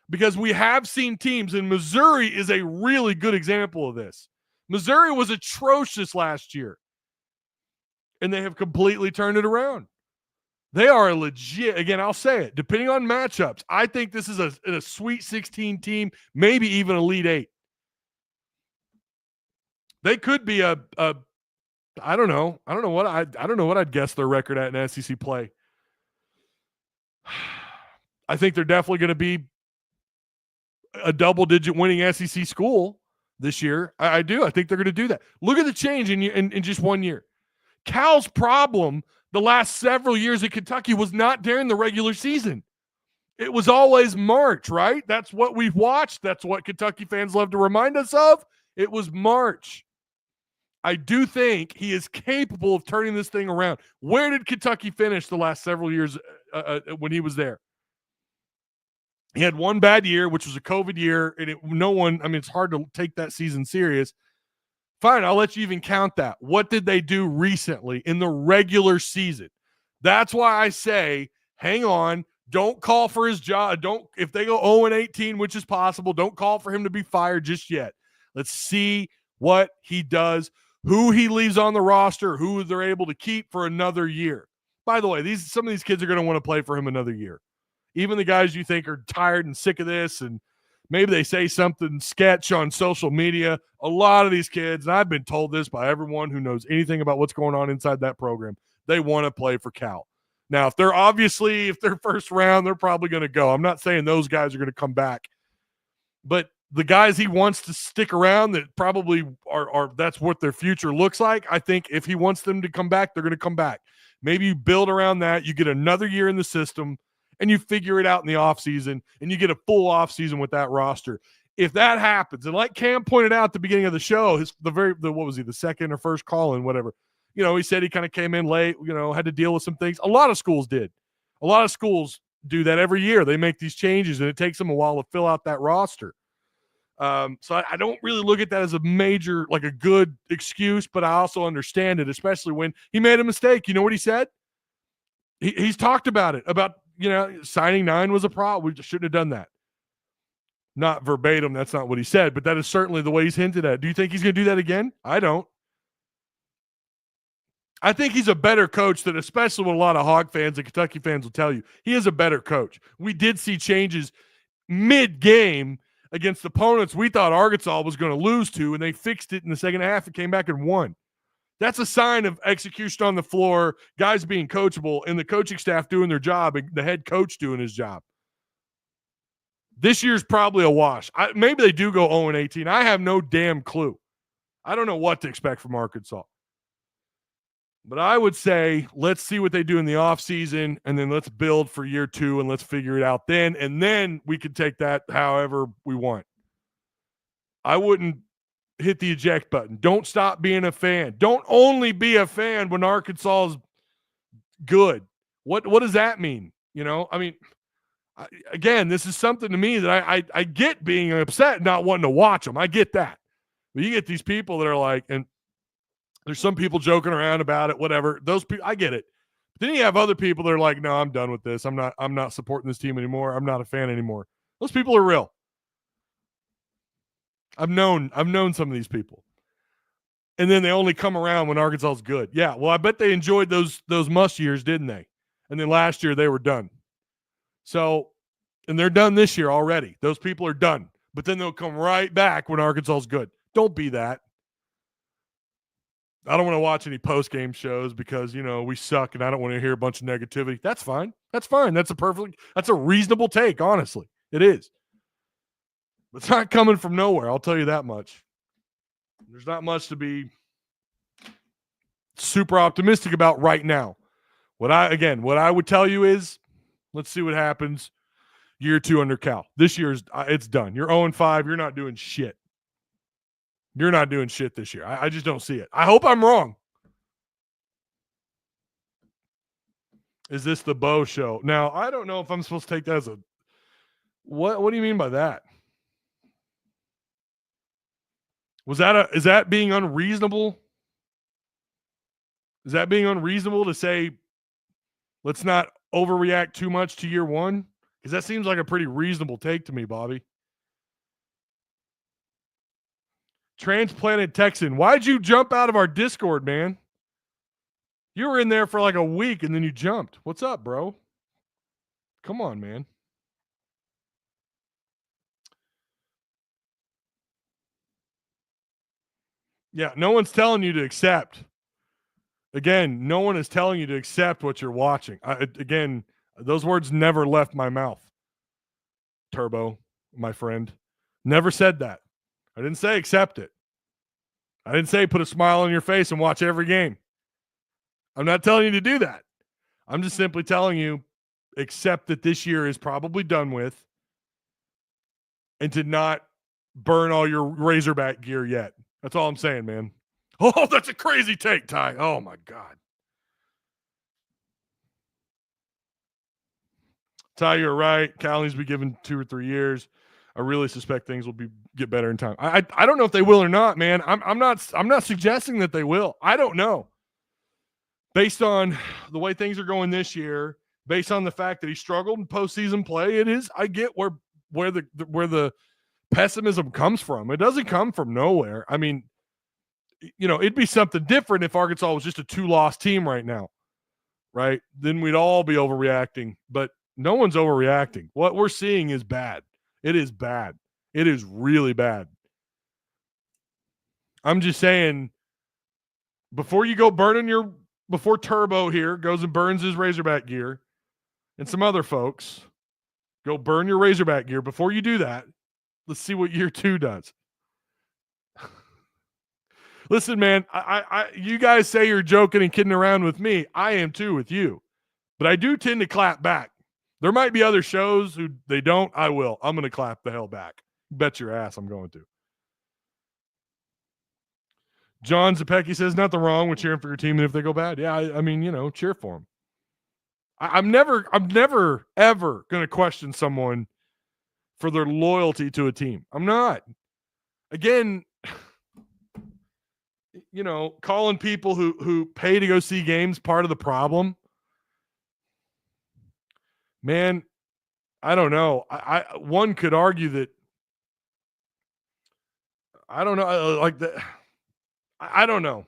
Because we have seen teams, and Missouri is a really good example of this. Missouri was atrocious last year, and they have completely turned it around. They are a legit, again, I'll say it, depending on matchups, I think this is a Sweet 16 team, maybe even Elite 8. They could be I don't know. I don't know what I'd guess their record at in SEC play. I think they're definitely going to be a double-digit winning SEC school this year. I do. I think they're going to do that. Look at the change in just 1 year. Cal's problem the last several years at Kentucky was not during the regular season. It was always March, right? That's what we've watched. That's what Kentucky fans love to remind us of. It was March. I do think he is capable of turning this thing around. Where did Kentucky finish the last several years when he was there? He had 1 bad year, which was a COVID year, and it's hard to take that season serious. Fine, I'll let you even count that. What did they do recently in the regular season? That's why I say, hang on, don't call for his job. If they go 0-18, which is possible, don't call for him to be fired just yet. Let's see what he does, who he leaves on the roster, who they're able to keep for another year. By the way, some of these kids are going to want to play for him another year. Even the guys you think are tired and sick of this, and maybe they say something sketch on social media. A lot of these kids, and I've been told this by everyone who knows anything about what's going on inside that program, they want to play for Cal. Now, if they're first round, they're probably going to go. I'm not saying those guys are going to come back. But the guys he wants to stick around that probably are that's what their future looks like, I think if he wants them to come back, they're going to come back. Maybe you build around that. You get another year in the system, and you figure it out in the offseason, and you get a full offseason with that roster. If that happens, and like Cam pointed out at the beginning of the show, the second or first call in, whatever, he said he kind of came in late, had to deal with some things. A lot of schools did. A lot of schools do that every year. They make these changes, and it takes them a while to fill out that roster. So I don't really look at that as a major, like a good excuse, but I also understand it, especially when he made a mistake. You know what he said? He's talked about it, about, signing 9 was a problem. We just shouldn't have done that. Not verbatim, that's not what he said, but that is certainly the way he's hinted at. Do you think he's going to do that again? I don't. I think he's a better coach than, especially what a lot of Hog fans and Kentucky fans will tell you. He is a better coach. We did see changes mid-game against opponents we thought Arkansas was going to lose to, and they fixed it in the second half and came back and won. That's a sign of execution on the floor, guys being coachable, and the coaching staff doing their job, and the head coach doing his job. This year's probably a wash. Maybe they do go 0-18. I have no damn clue. I don't know what to expect from Arkansas. But I would say let's see what they do in the offseason, and then let's build for year 2, and let's figure it out then, and then we could take that however we want. I wouldn't – hit the eject button. Don't stop being a fan. Don't only be a fan when Arkansas is good. What does that mean? You know, I mean, again, this is something to me that I get being upset, not wanting to watch them. I get that. But you get these people that are like, and there's some people joking around about it, whatever. Those people, I get it. But then you have other people that are like, no, I'm done with this. I'm not supporting this team anymore. I'm not a fan anymore. Those people are real. I've known some of these people. And then they only come around when Arkansas is good. Yeah, well, I bet they enjoyed those must years, didn't they? And then last year they were done. So, and they're done this year already. Those people are done. But then they'll come right back when Arkansas is good. Don't be that. I don't want to watch any post-game shows because, you know, we suck and I don't want to hear a bunch of negativity. That's fine. That's fine. That's a reasonable take, honestly. It is. But it's not coming from nowhere, I'll tell you that much. There's not much to be super optimistic about right now. What I would tell you is, let's see what happens year 2 under Cal. This year's it's done. You're 0-5. You're not doing shit. You're not doing shit this year. I just don't see it. I hope I'm wrong. Is this the Bo show? Now, I don't know if I'm supposed to take that as a what do you mean by that? Is that being unreasonable? Is that being unreasonable to say let's not overreact too much to year 1? Because that seems like a pretty reasonable take to me, Bobby. Transplanted Texan. Why'd you jump out of our Discord, man? You were in there for like a week and then you jumped. What's up, bro? Come on, man. Yeah, no one's telling you to accept. Again, no one is telling you to accept what you're watching. Again, those words never left my mouth. Turbo, my friend. Never said that. I didn't say accept it. I didn't say put a smile on your face and watch every game. I'm not telling you to do that. I'm just simply telling you accept that this year is probably done with and to not burn all your Razorback gear yet. That's all I'm saying, man. Oh, that's a crazy take, Ty. Oh, my God. Ty, you're right. Cal needs to be given 2 or 3 years. I really suspect things will get better in time. I don't know if they will or not, man. I'm not suggesting that they will. I don't know. Based on the way things are going this year, based on the fact that he struggled in postseason play, it is. I get where the pessimism comes from. It doesn't come from nowhere. I mean, you know, it'd be something different if Arkansas was just a 2-loss team right now, right? Then we'd all be overreacting. But no one's overreacting. What we're seeing is bad. It is bad. It is really bad. I'm just saying, before Turbo here goes and burns his Razorback gear, and some other folks go burn your Razorback gear, before you do that, let's see what year 2 does. Listen, man, you guys say you're joking and kidding around with me. I am too with you. But I do tend to clap back. There might be other shows who they don't. I will. I'm going to clap the hell back. Bet your ass I'm going to. John Zapecki says, nothing wrong with cheering for your team and if they go bad. Yeah, I mean, you know, cheer for them. I'm never, ever going to question someone for their loyalty to a team. I'm not. Again, you know, calling people who pay to go see games part of the problem. Man, I don't know. One could argue that I don't know, like that. I don't know.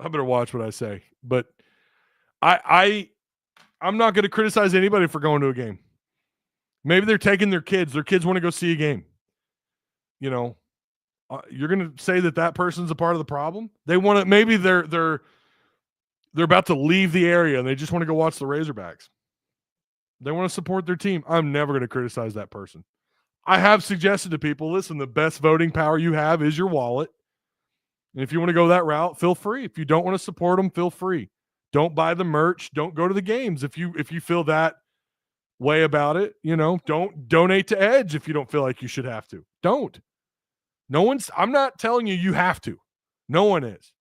I better watch what I say. But I'm not going to criticize anybody for going to a game. Maybe they're taking their kids. Their kids want to go see a game. You know, you're going to say that person's a part of the problem? They want to. Maybe they're about to leave the area and they just want to go watch the Razorbacks. They want to support their team. I'm never going to criticize that person. I have suggested to people, listen, the best voting power you have is your wallet. And if you want to go that route, feel free. If you don't want to support them, feel free. Don't buy the merch. Don't go to the games if you feel that way about it. You know, don't donate to Edge if you don't feel like you should have to. Don't. I'm not telling you have to. No one is.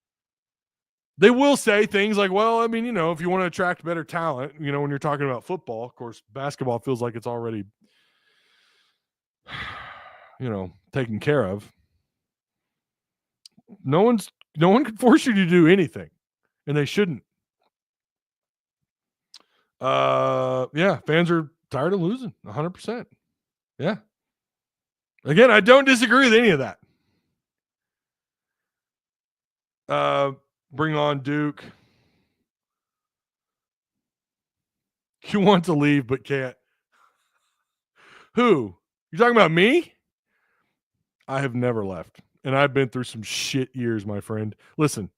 They will say things like, well, I mean, if you want to attract better talent, when you're talking about football, of course, basketball feels like it's already, taken care of. No one can force you to do anything, and they shouldn't. Yeah, fans are tired of losing 100%. Yeah. Again, I don't disagree with any of that. Bring on Duke. You want to leave but can't. Who? You talking about me? I have never left, and I've been through some shit years, my friend. Listen,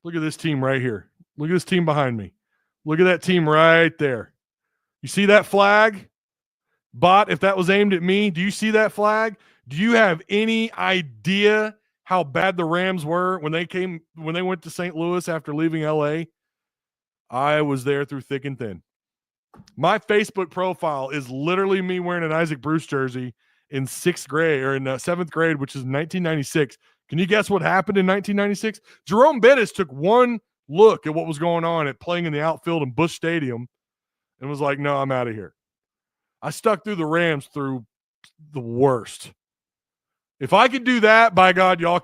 look at this team right here. Look at this team behind me. Look at that team right there. You see that flag? Bot, if that was aimed at me, do you see that flag? Do you have any idea how bad the Rams were when they went to St. Louis after leaving LA? I was there through thick and thin. My Facebook profile is literally me wearing an Isaac Bruce jersey in 6th grade or in 7th grade, which is 1996. Can you guess what happened in 1996? Jerome Bettis took one look at what was going on at playing in the outfield in Busch Stadium and was like, no, I'm out of here. I stuck through the Rams through the worst. If I could do that, by God, you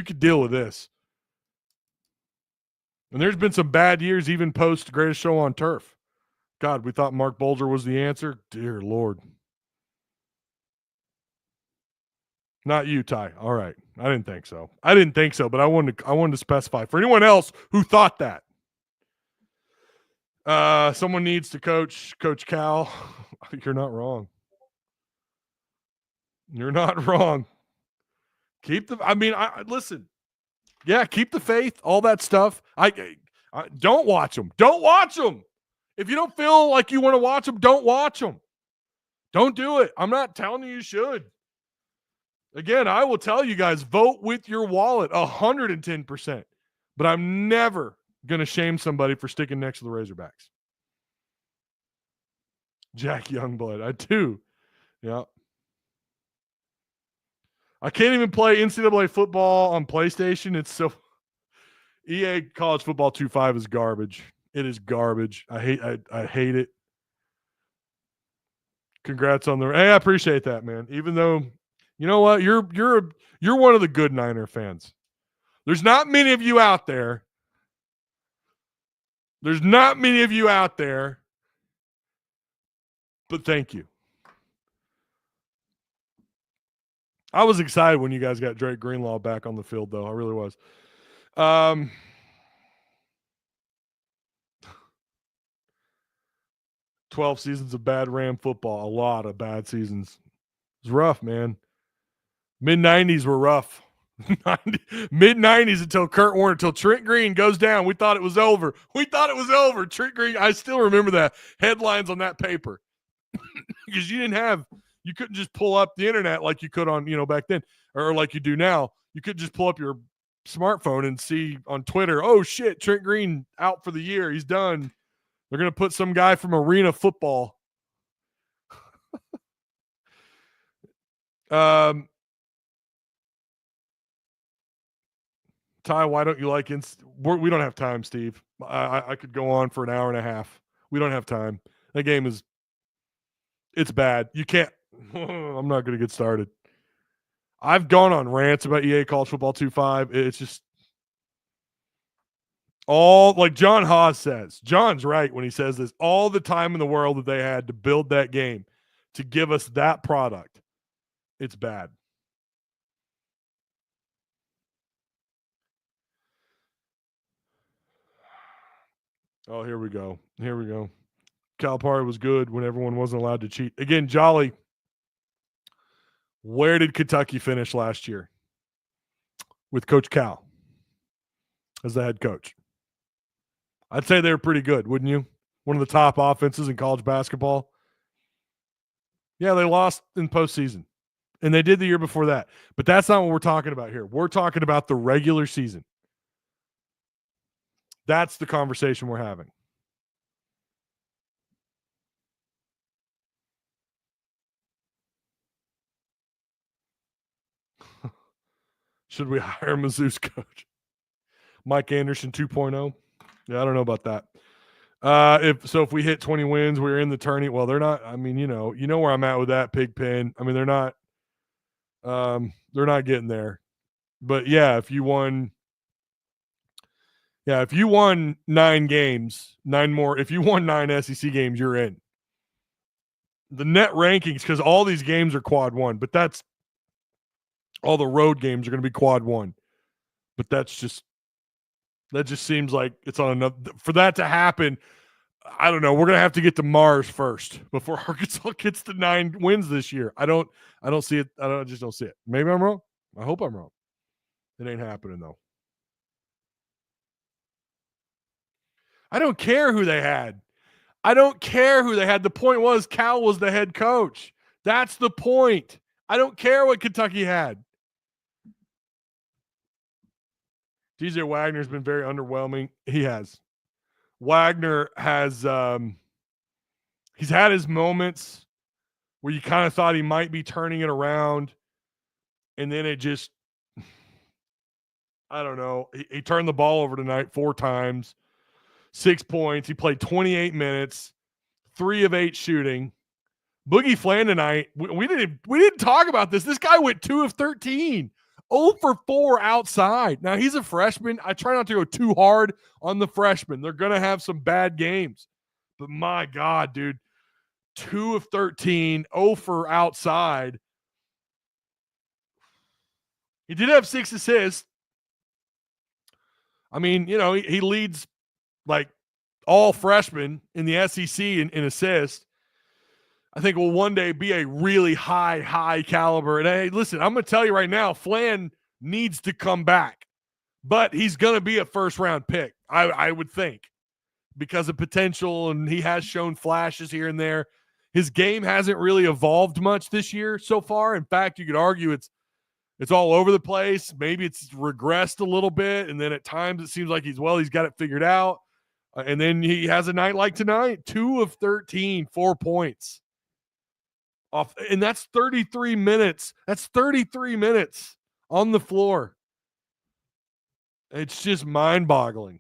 could deal with this. And there's been some bad years, even post Greatest Show on Turf. God, we thought Mark Bolger was the answer. Dear Lord. Not you, Ty. All right. I didn't think so, but I wanted to specify for anyone else who thought that. Someone needs to coach Cal. You're not wrong. You're not wrong. Listen. Yeah, keep the faith, all that stuff. I don't watch them. Don't watch them. If you don't feel like you want to watch them, don't watch them. Don't do it. I'm not telling you should. Again, I will tell you guys, vote with your wallet 110%. But I'm never going to shame somebody for sticking next to the Razorbacks. Jack Youngblood. I do. Yeah. I can't even play NCAA football on PlayStation. It's so EA College Football 2.5 is garbage. It is garbage. I hate it. Congrats on the. Hey, I appreciate that, man. Even though, you know what, you're one of the good Niner fans. There's not many of you out there. But thank you. I was excited when you guys got Drake Greenlaw back on the field, though. I really was. 12 seasons of bad Ram football. A lot of bad seasons. It was rough, man. Mid-90s were rough. Mid-90s until Kurt Warner, until Trent Green goes down. We thought it was over. Trent Green, I still remember that. Headlines on that paper. Because you couldn't just pull up the internet like you could on, back then, or like you do now. You couldn't just pull up your smartphone and see on Twitter, oh shit, Trent Green out for the year. He's done. They're going to put some guy from Arena Football. Ty, why don't you like we don't have time, Steve. I could go on for an hour and a half. We don't have time. That game it's bad. You can't. I'm not going to get started. I've gone on rants about EA College Football 2.5. It's just all, like John Haas says. John's right when he says this. All the time in the world that they had to build that game, to give us that product, it's bad. Oh, here we go. Calipari was good when everyone wasn't allowed to cheat. Again, Jolly, where did Kentucky finish last year? With Coach Cal as the head coach. I'd say they were pretty good, wouldn't you? One of the top offenses in college basketball. Yeah, they lost in postseason. And they did the year before that. But that's not what we're talking about here. We're talking about the regular season. That's the conversation we're having. Should we hire Mizzou's coach? Mike Anderson 2.0? Yeah, I don't know about that. If we hit 20 wins, we're in the tourney. Well, they're not. I mean, you know where I'm at with that Pigpen. I mean, they're not getting there. But yeah, if you won 9 games, 9 more, if you won 9 SEC games, you're in. The net rankings, because all these games are quad 1, but that's all the road games are going to be quad 1. But that just seems like it's on enough for that to happen. I don't know. We're going to have to get to Mars first before Arkansas gets to 9 wins this year. I don't see it. I just don't see it. Maybe I'm wrong. I hope I'm wrong. It ain't happening though. I don't care who they had. The point was Cal was the head coach. That's the point. I don't care what Kentucky had. DJ Wagner's been very underwhelming. He has. Wagner has he's had his moments where you kind of thought he might be turning it around, and then it just, I don't know. He turned the ball over tonight 4 times, 6 points. He played 28 minutes, 3 of 8 shooting. Boogie Flan tonight, we didn't talk about this. This guy went 2 of 13. 0 for 4 outside. Now, he's a freshman. I try not to go too hard on the freshmen. They're going to have some bad games. But my God, dude, 2 of 13, 0 for outside. He did have 6 assists. I mean, he leads like all freshmen in the SEC in assists. I think will one day be a really high caliber. And hey, listen, I'm going to tell you right now, Flan needs to come back, but he's going to be a first-round pick, I would think, because of potential, and he has shown flashes here and there. His game hasn't really evolved much this year so far. In fact, you could argue it's all over the place. Maybe it's regressed a little bit, and then at times it seems like he's got it figured out. And then he has a night like tonight, 2 of 13, 4 points. Off, and that's 33 minutes. That's 33 minutes on the floor. It's just mind-boggling.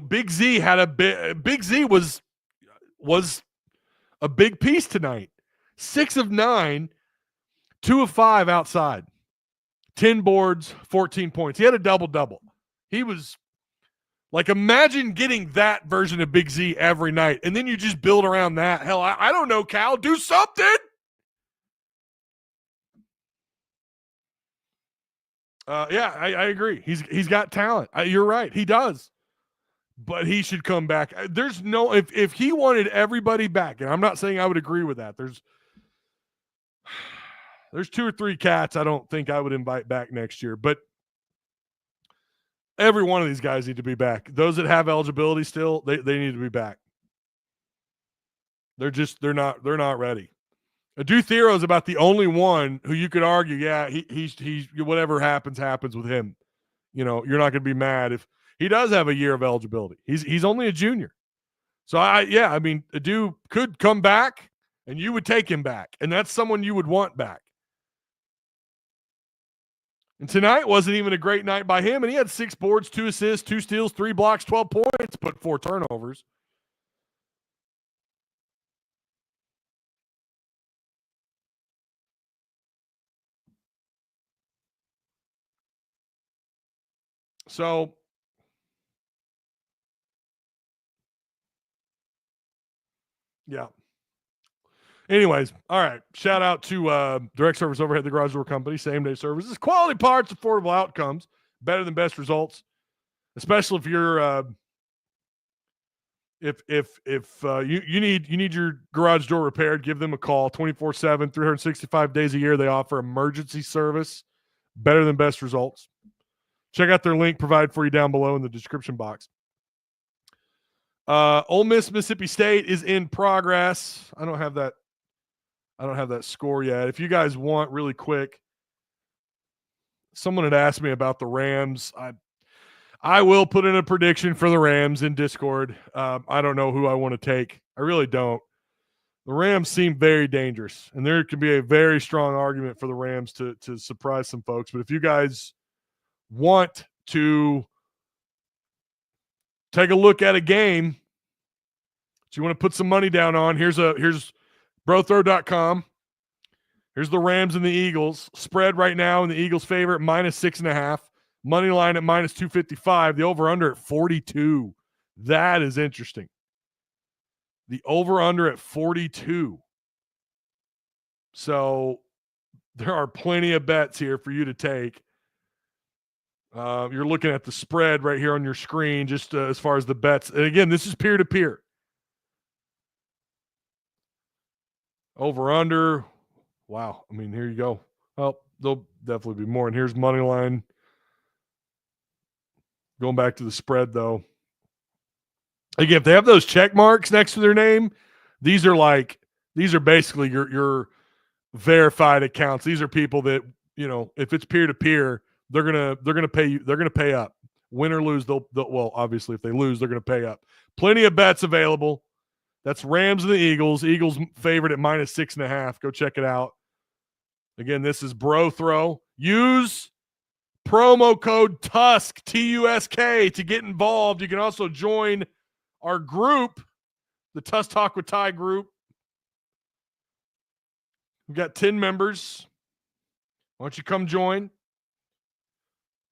Big Z had Big Z was a big piece tonight. 6 of 9, 2 of 5 outside. 10 boards, 14 points. He had a double-double. He was like, imagine getting that version of Big Z every night, and then you just build around that. Hell, I don't know, Cal. Do something. Yeah, I agree. He's got talent. You're right. He does. But he should come back. There's no – if he wanted everybody back, and I'm not saying I would agree with that. There's 2 or 3 cats I don't think I would invite back next year, but every one of these guys need to be back. Those that have eligibility still, they need to be back. They're not ready. Adu Thero is about the only one who you could argue, yeah, he's whatever happens with him. You're not going to be mad if he does have a year of eligibility. He's only a junior. So Adu could come back and you would take him back, and that's someone you would want back. And tonight wasn't even a great night by him, and he had 6 boards, 2 assists, 2 steals, 3 blocks, 12 points, but 4 turnovers. So, yeah. Anyways, all right. Shout out to direct service overhead, the Garage Door Company, same-day services, quality parts, affordable outcomes, better than best results, especially if you're you need your garage door repaired. Give them a call. 24/7, 365 days a year. They offer emergency service, better than best results. Check out their link provided for you down below in the description box. Ole Miss Mississippi State is in progress. I don't have that score yet. If you guys want, really quick, someone had asked me about the Rams. I will put in a prediction for the Rams in Discord. I don't know who I want to take. I really don't. The Rams seem very dangerous, and there can be a very strong argument for the Rams to surprise some folks. But if you guys want to take a look at a game that you want to put some money down on, here's BroThrow.com. Here's the Rams and the Eagles. Spread right now in the Eagles' favor at -6.5. Money line at -255. The over-under at 42. That is interesting. The over-under at 42. So there are plenty of bets here for you to take. You're looking at the spread right here on your screen, just as far as the bets. And again, this is peer-to-peer. Over-under. Wow. I mean, here you go. Well, there'll definitely be more. And here's money line. Going back to the spread, though. Again, if they have those check marks next to their name, these are basically your verified accounts. These are people that, if it's peer to peer, they're gonna pay you. They're gonna pay up, win or lose. They'll well, obviously, if they lose, they're gonna pay up. Plenty of bets available. That's Rams and the Eagles. Eagles favored at -6.5. Go check it out. Again, this is BroThrow. Use promo code TUSK, TUSK, to get involved. You can also join our group, the Tusk Talk with Ty group. We've got 10 members. Why don't you come join?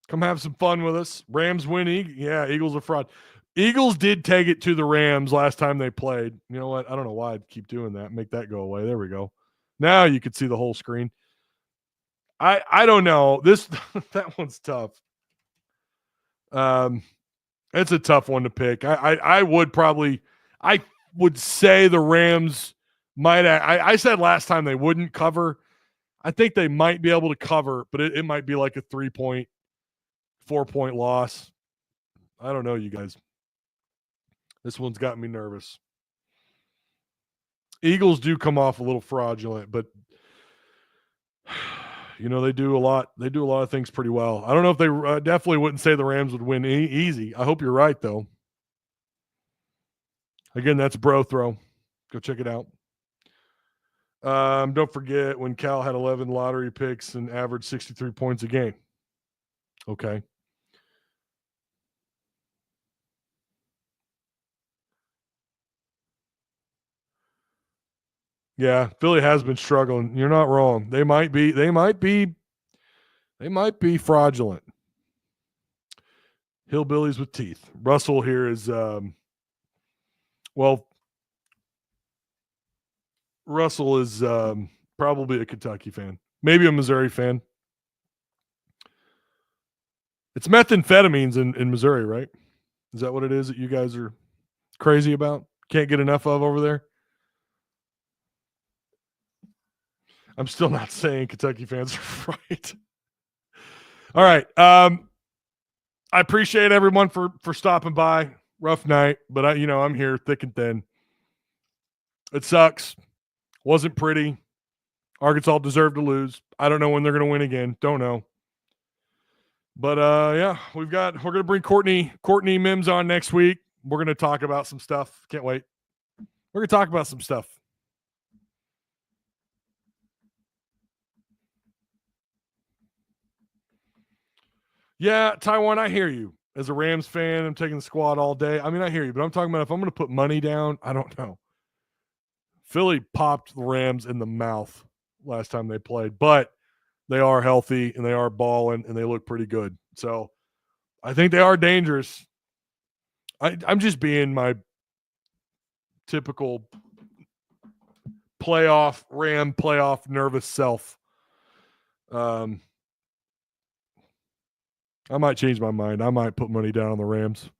Come have some fun with us. Rams win. Yeah, Eagles are fraud. Eagles did take it to the Rams last time they played. You know what? I don't know why I'd keep doing that. Make that go away. There we go. Now you can see the whole screen. I don't know. That one's tough. It's a tough one to pick. I would say the Rams might. I said last time they wouldn't cover. I think they might be able to cover, but it might be like a 3-point, 4-point loss. I don't know, you guys. This one's got me nervous. Eagles do come off a little fraudulent, but they do a lot. They do a lot of things pretty well. I don't know if they definitely wouldn't say the Rams would win easy. I hope you're right, though. Again, that's BroThrow. Go check it out. Don't forget when Cal had 11 lottery picks and averaged 63 points a game. Okay. Yeah, Philly has been struggling. You're not wrong. They might be fraudulent. Hillbillies with teeth. Russell here is Russell is probably a Kentucky fan, maybe a Missouri fan. It's methamphetamines in Missouri, right? Is that what it is that you guys are crazy about? Can't get enough of over there? I'm still not saying Kentucky fans are right. All right. I appreciate everyone for stopping by. Rough night, but I'm here thick and thin. It sucks. Wasn't pretty. Arkansas deserved to lose. I don't know when they're going to win again. Don't know. But yeah, we're going to bring Courtney Mims on next week. We're going to talk about some stuff. Can't wait. We're going to talk about some stuff. Yeah, Taiwan, I hear you. As a Rams fan, I'm taking the squad all day. I mean, I hear you, but I'm talking about if I'm going to put money down, I don't know. Philly popped the Rams in the mouth last time they played, but they are healthy and they are balling and they look pretty good. So I think they are dangerous. I'm just being my typical Ram playoff nervous self. I might change my mind. I might put money down on the Rams.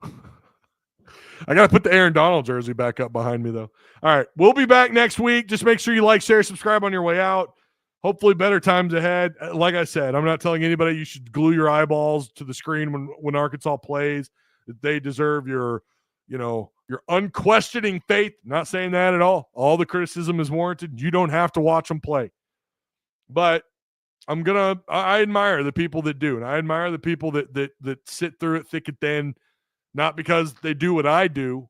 I got to put the Aaron Donald jersey back up behind me, though. All right. We'll be back next week. Just make sure you like, share, subscribe on your way out. Hopefully better times ahead. Like I said, I'm not telling anybody you should glue your eyeballs to the screen when Arkansas plays. They deserve your unquestioning faith. Not saying that at all. All the criticism is warranted. You don't have to watch them play. But I admire the people that do, and I admire the people that sit through it thick and thin, not because they do what I do,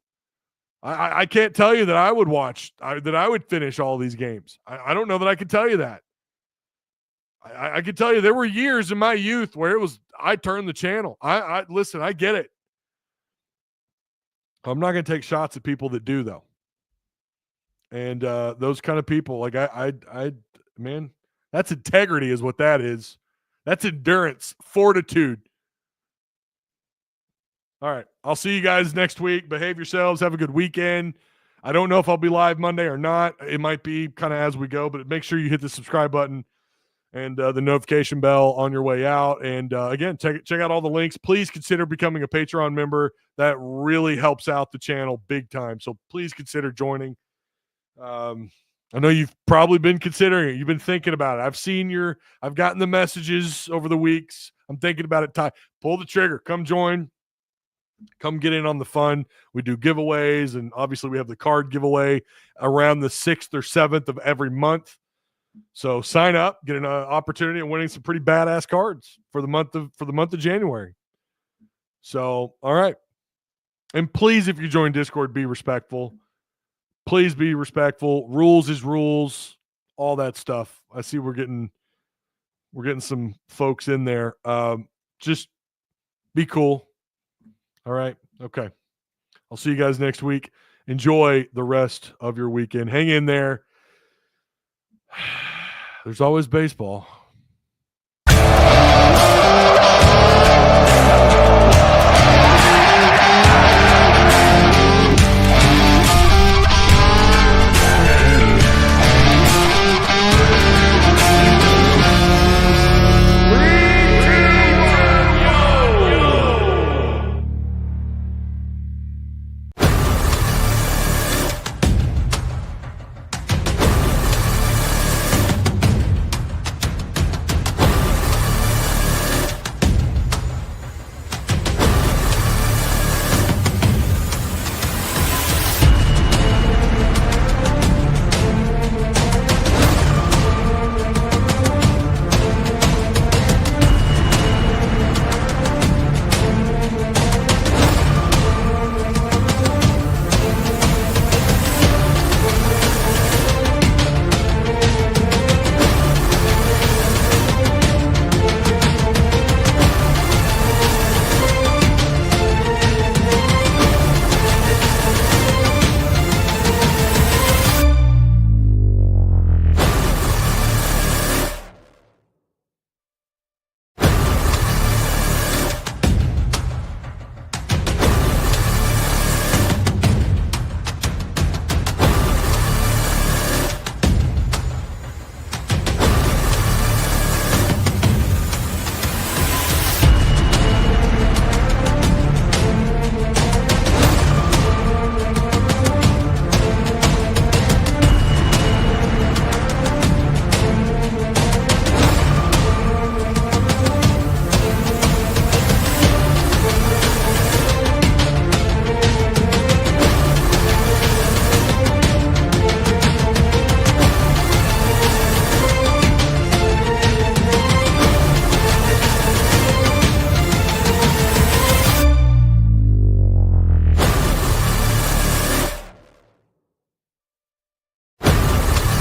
I can't tell you that I would watch, that I would finish all these games. I don't know that I can tell you that. I can tell you there were years in my youth where it was, I turned the channel. Listen, I get it. I'm not going to take shots at people that do, though. And those kind of people, like man, that's integrity is what that is. That's endurance, fortitude. All right. I'll see you guys next week. Behave yourselves. Have a good weekend. I don't know if I'll be live Monday or not. It might be kind of as we go, but make sure you hit the subscribe button and the notification bell on your way out. And again, check out all the links. Please consider becoming a Patreon member. That really helps out the channel big time. So please consider joining. I know you've probably been considering it. You've been thinking about it. I've gotten the messages over the weeks. I'm thinking about it. Pull the trigger. Come join. Come get in on the fun. We do giveaways, and obviously we have the card giveaway around the 6th or 7th of every month. So sign up, get an opportunity of winning some pretty badass cards for the month of January. So, all right. And please, if you join Discord, be respectful. Please be respectful. Rules is rules. All that stuff. I see we're getting some folks in there. Just be cool. All right. Okay. I'll see you guys next week. Enjoy the rest of your weekend. Hang in there. There's always baseball.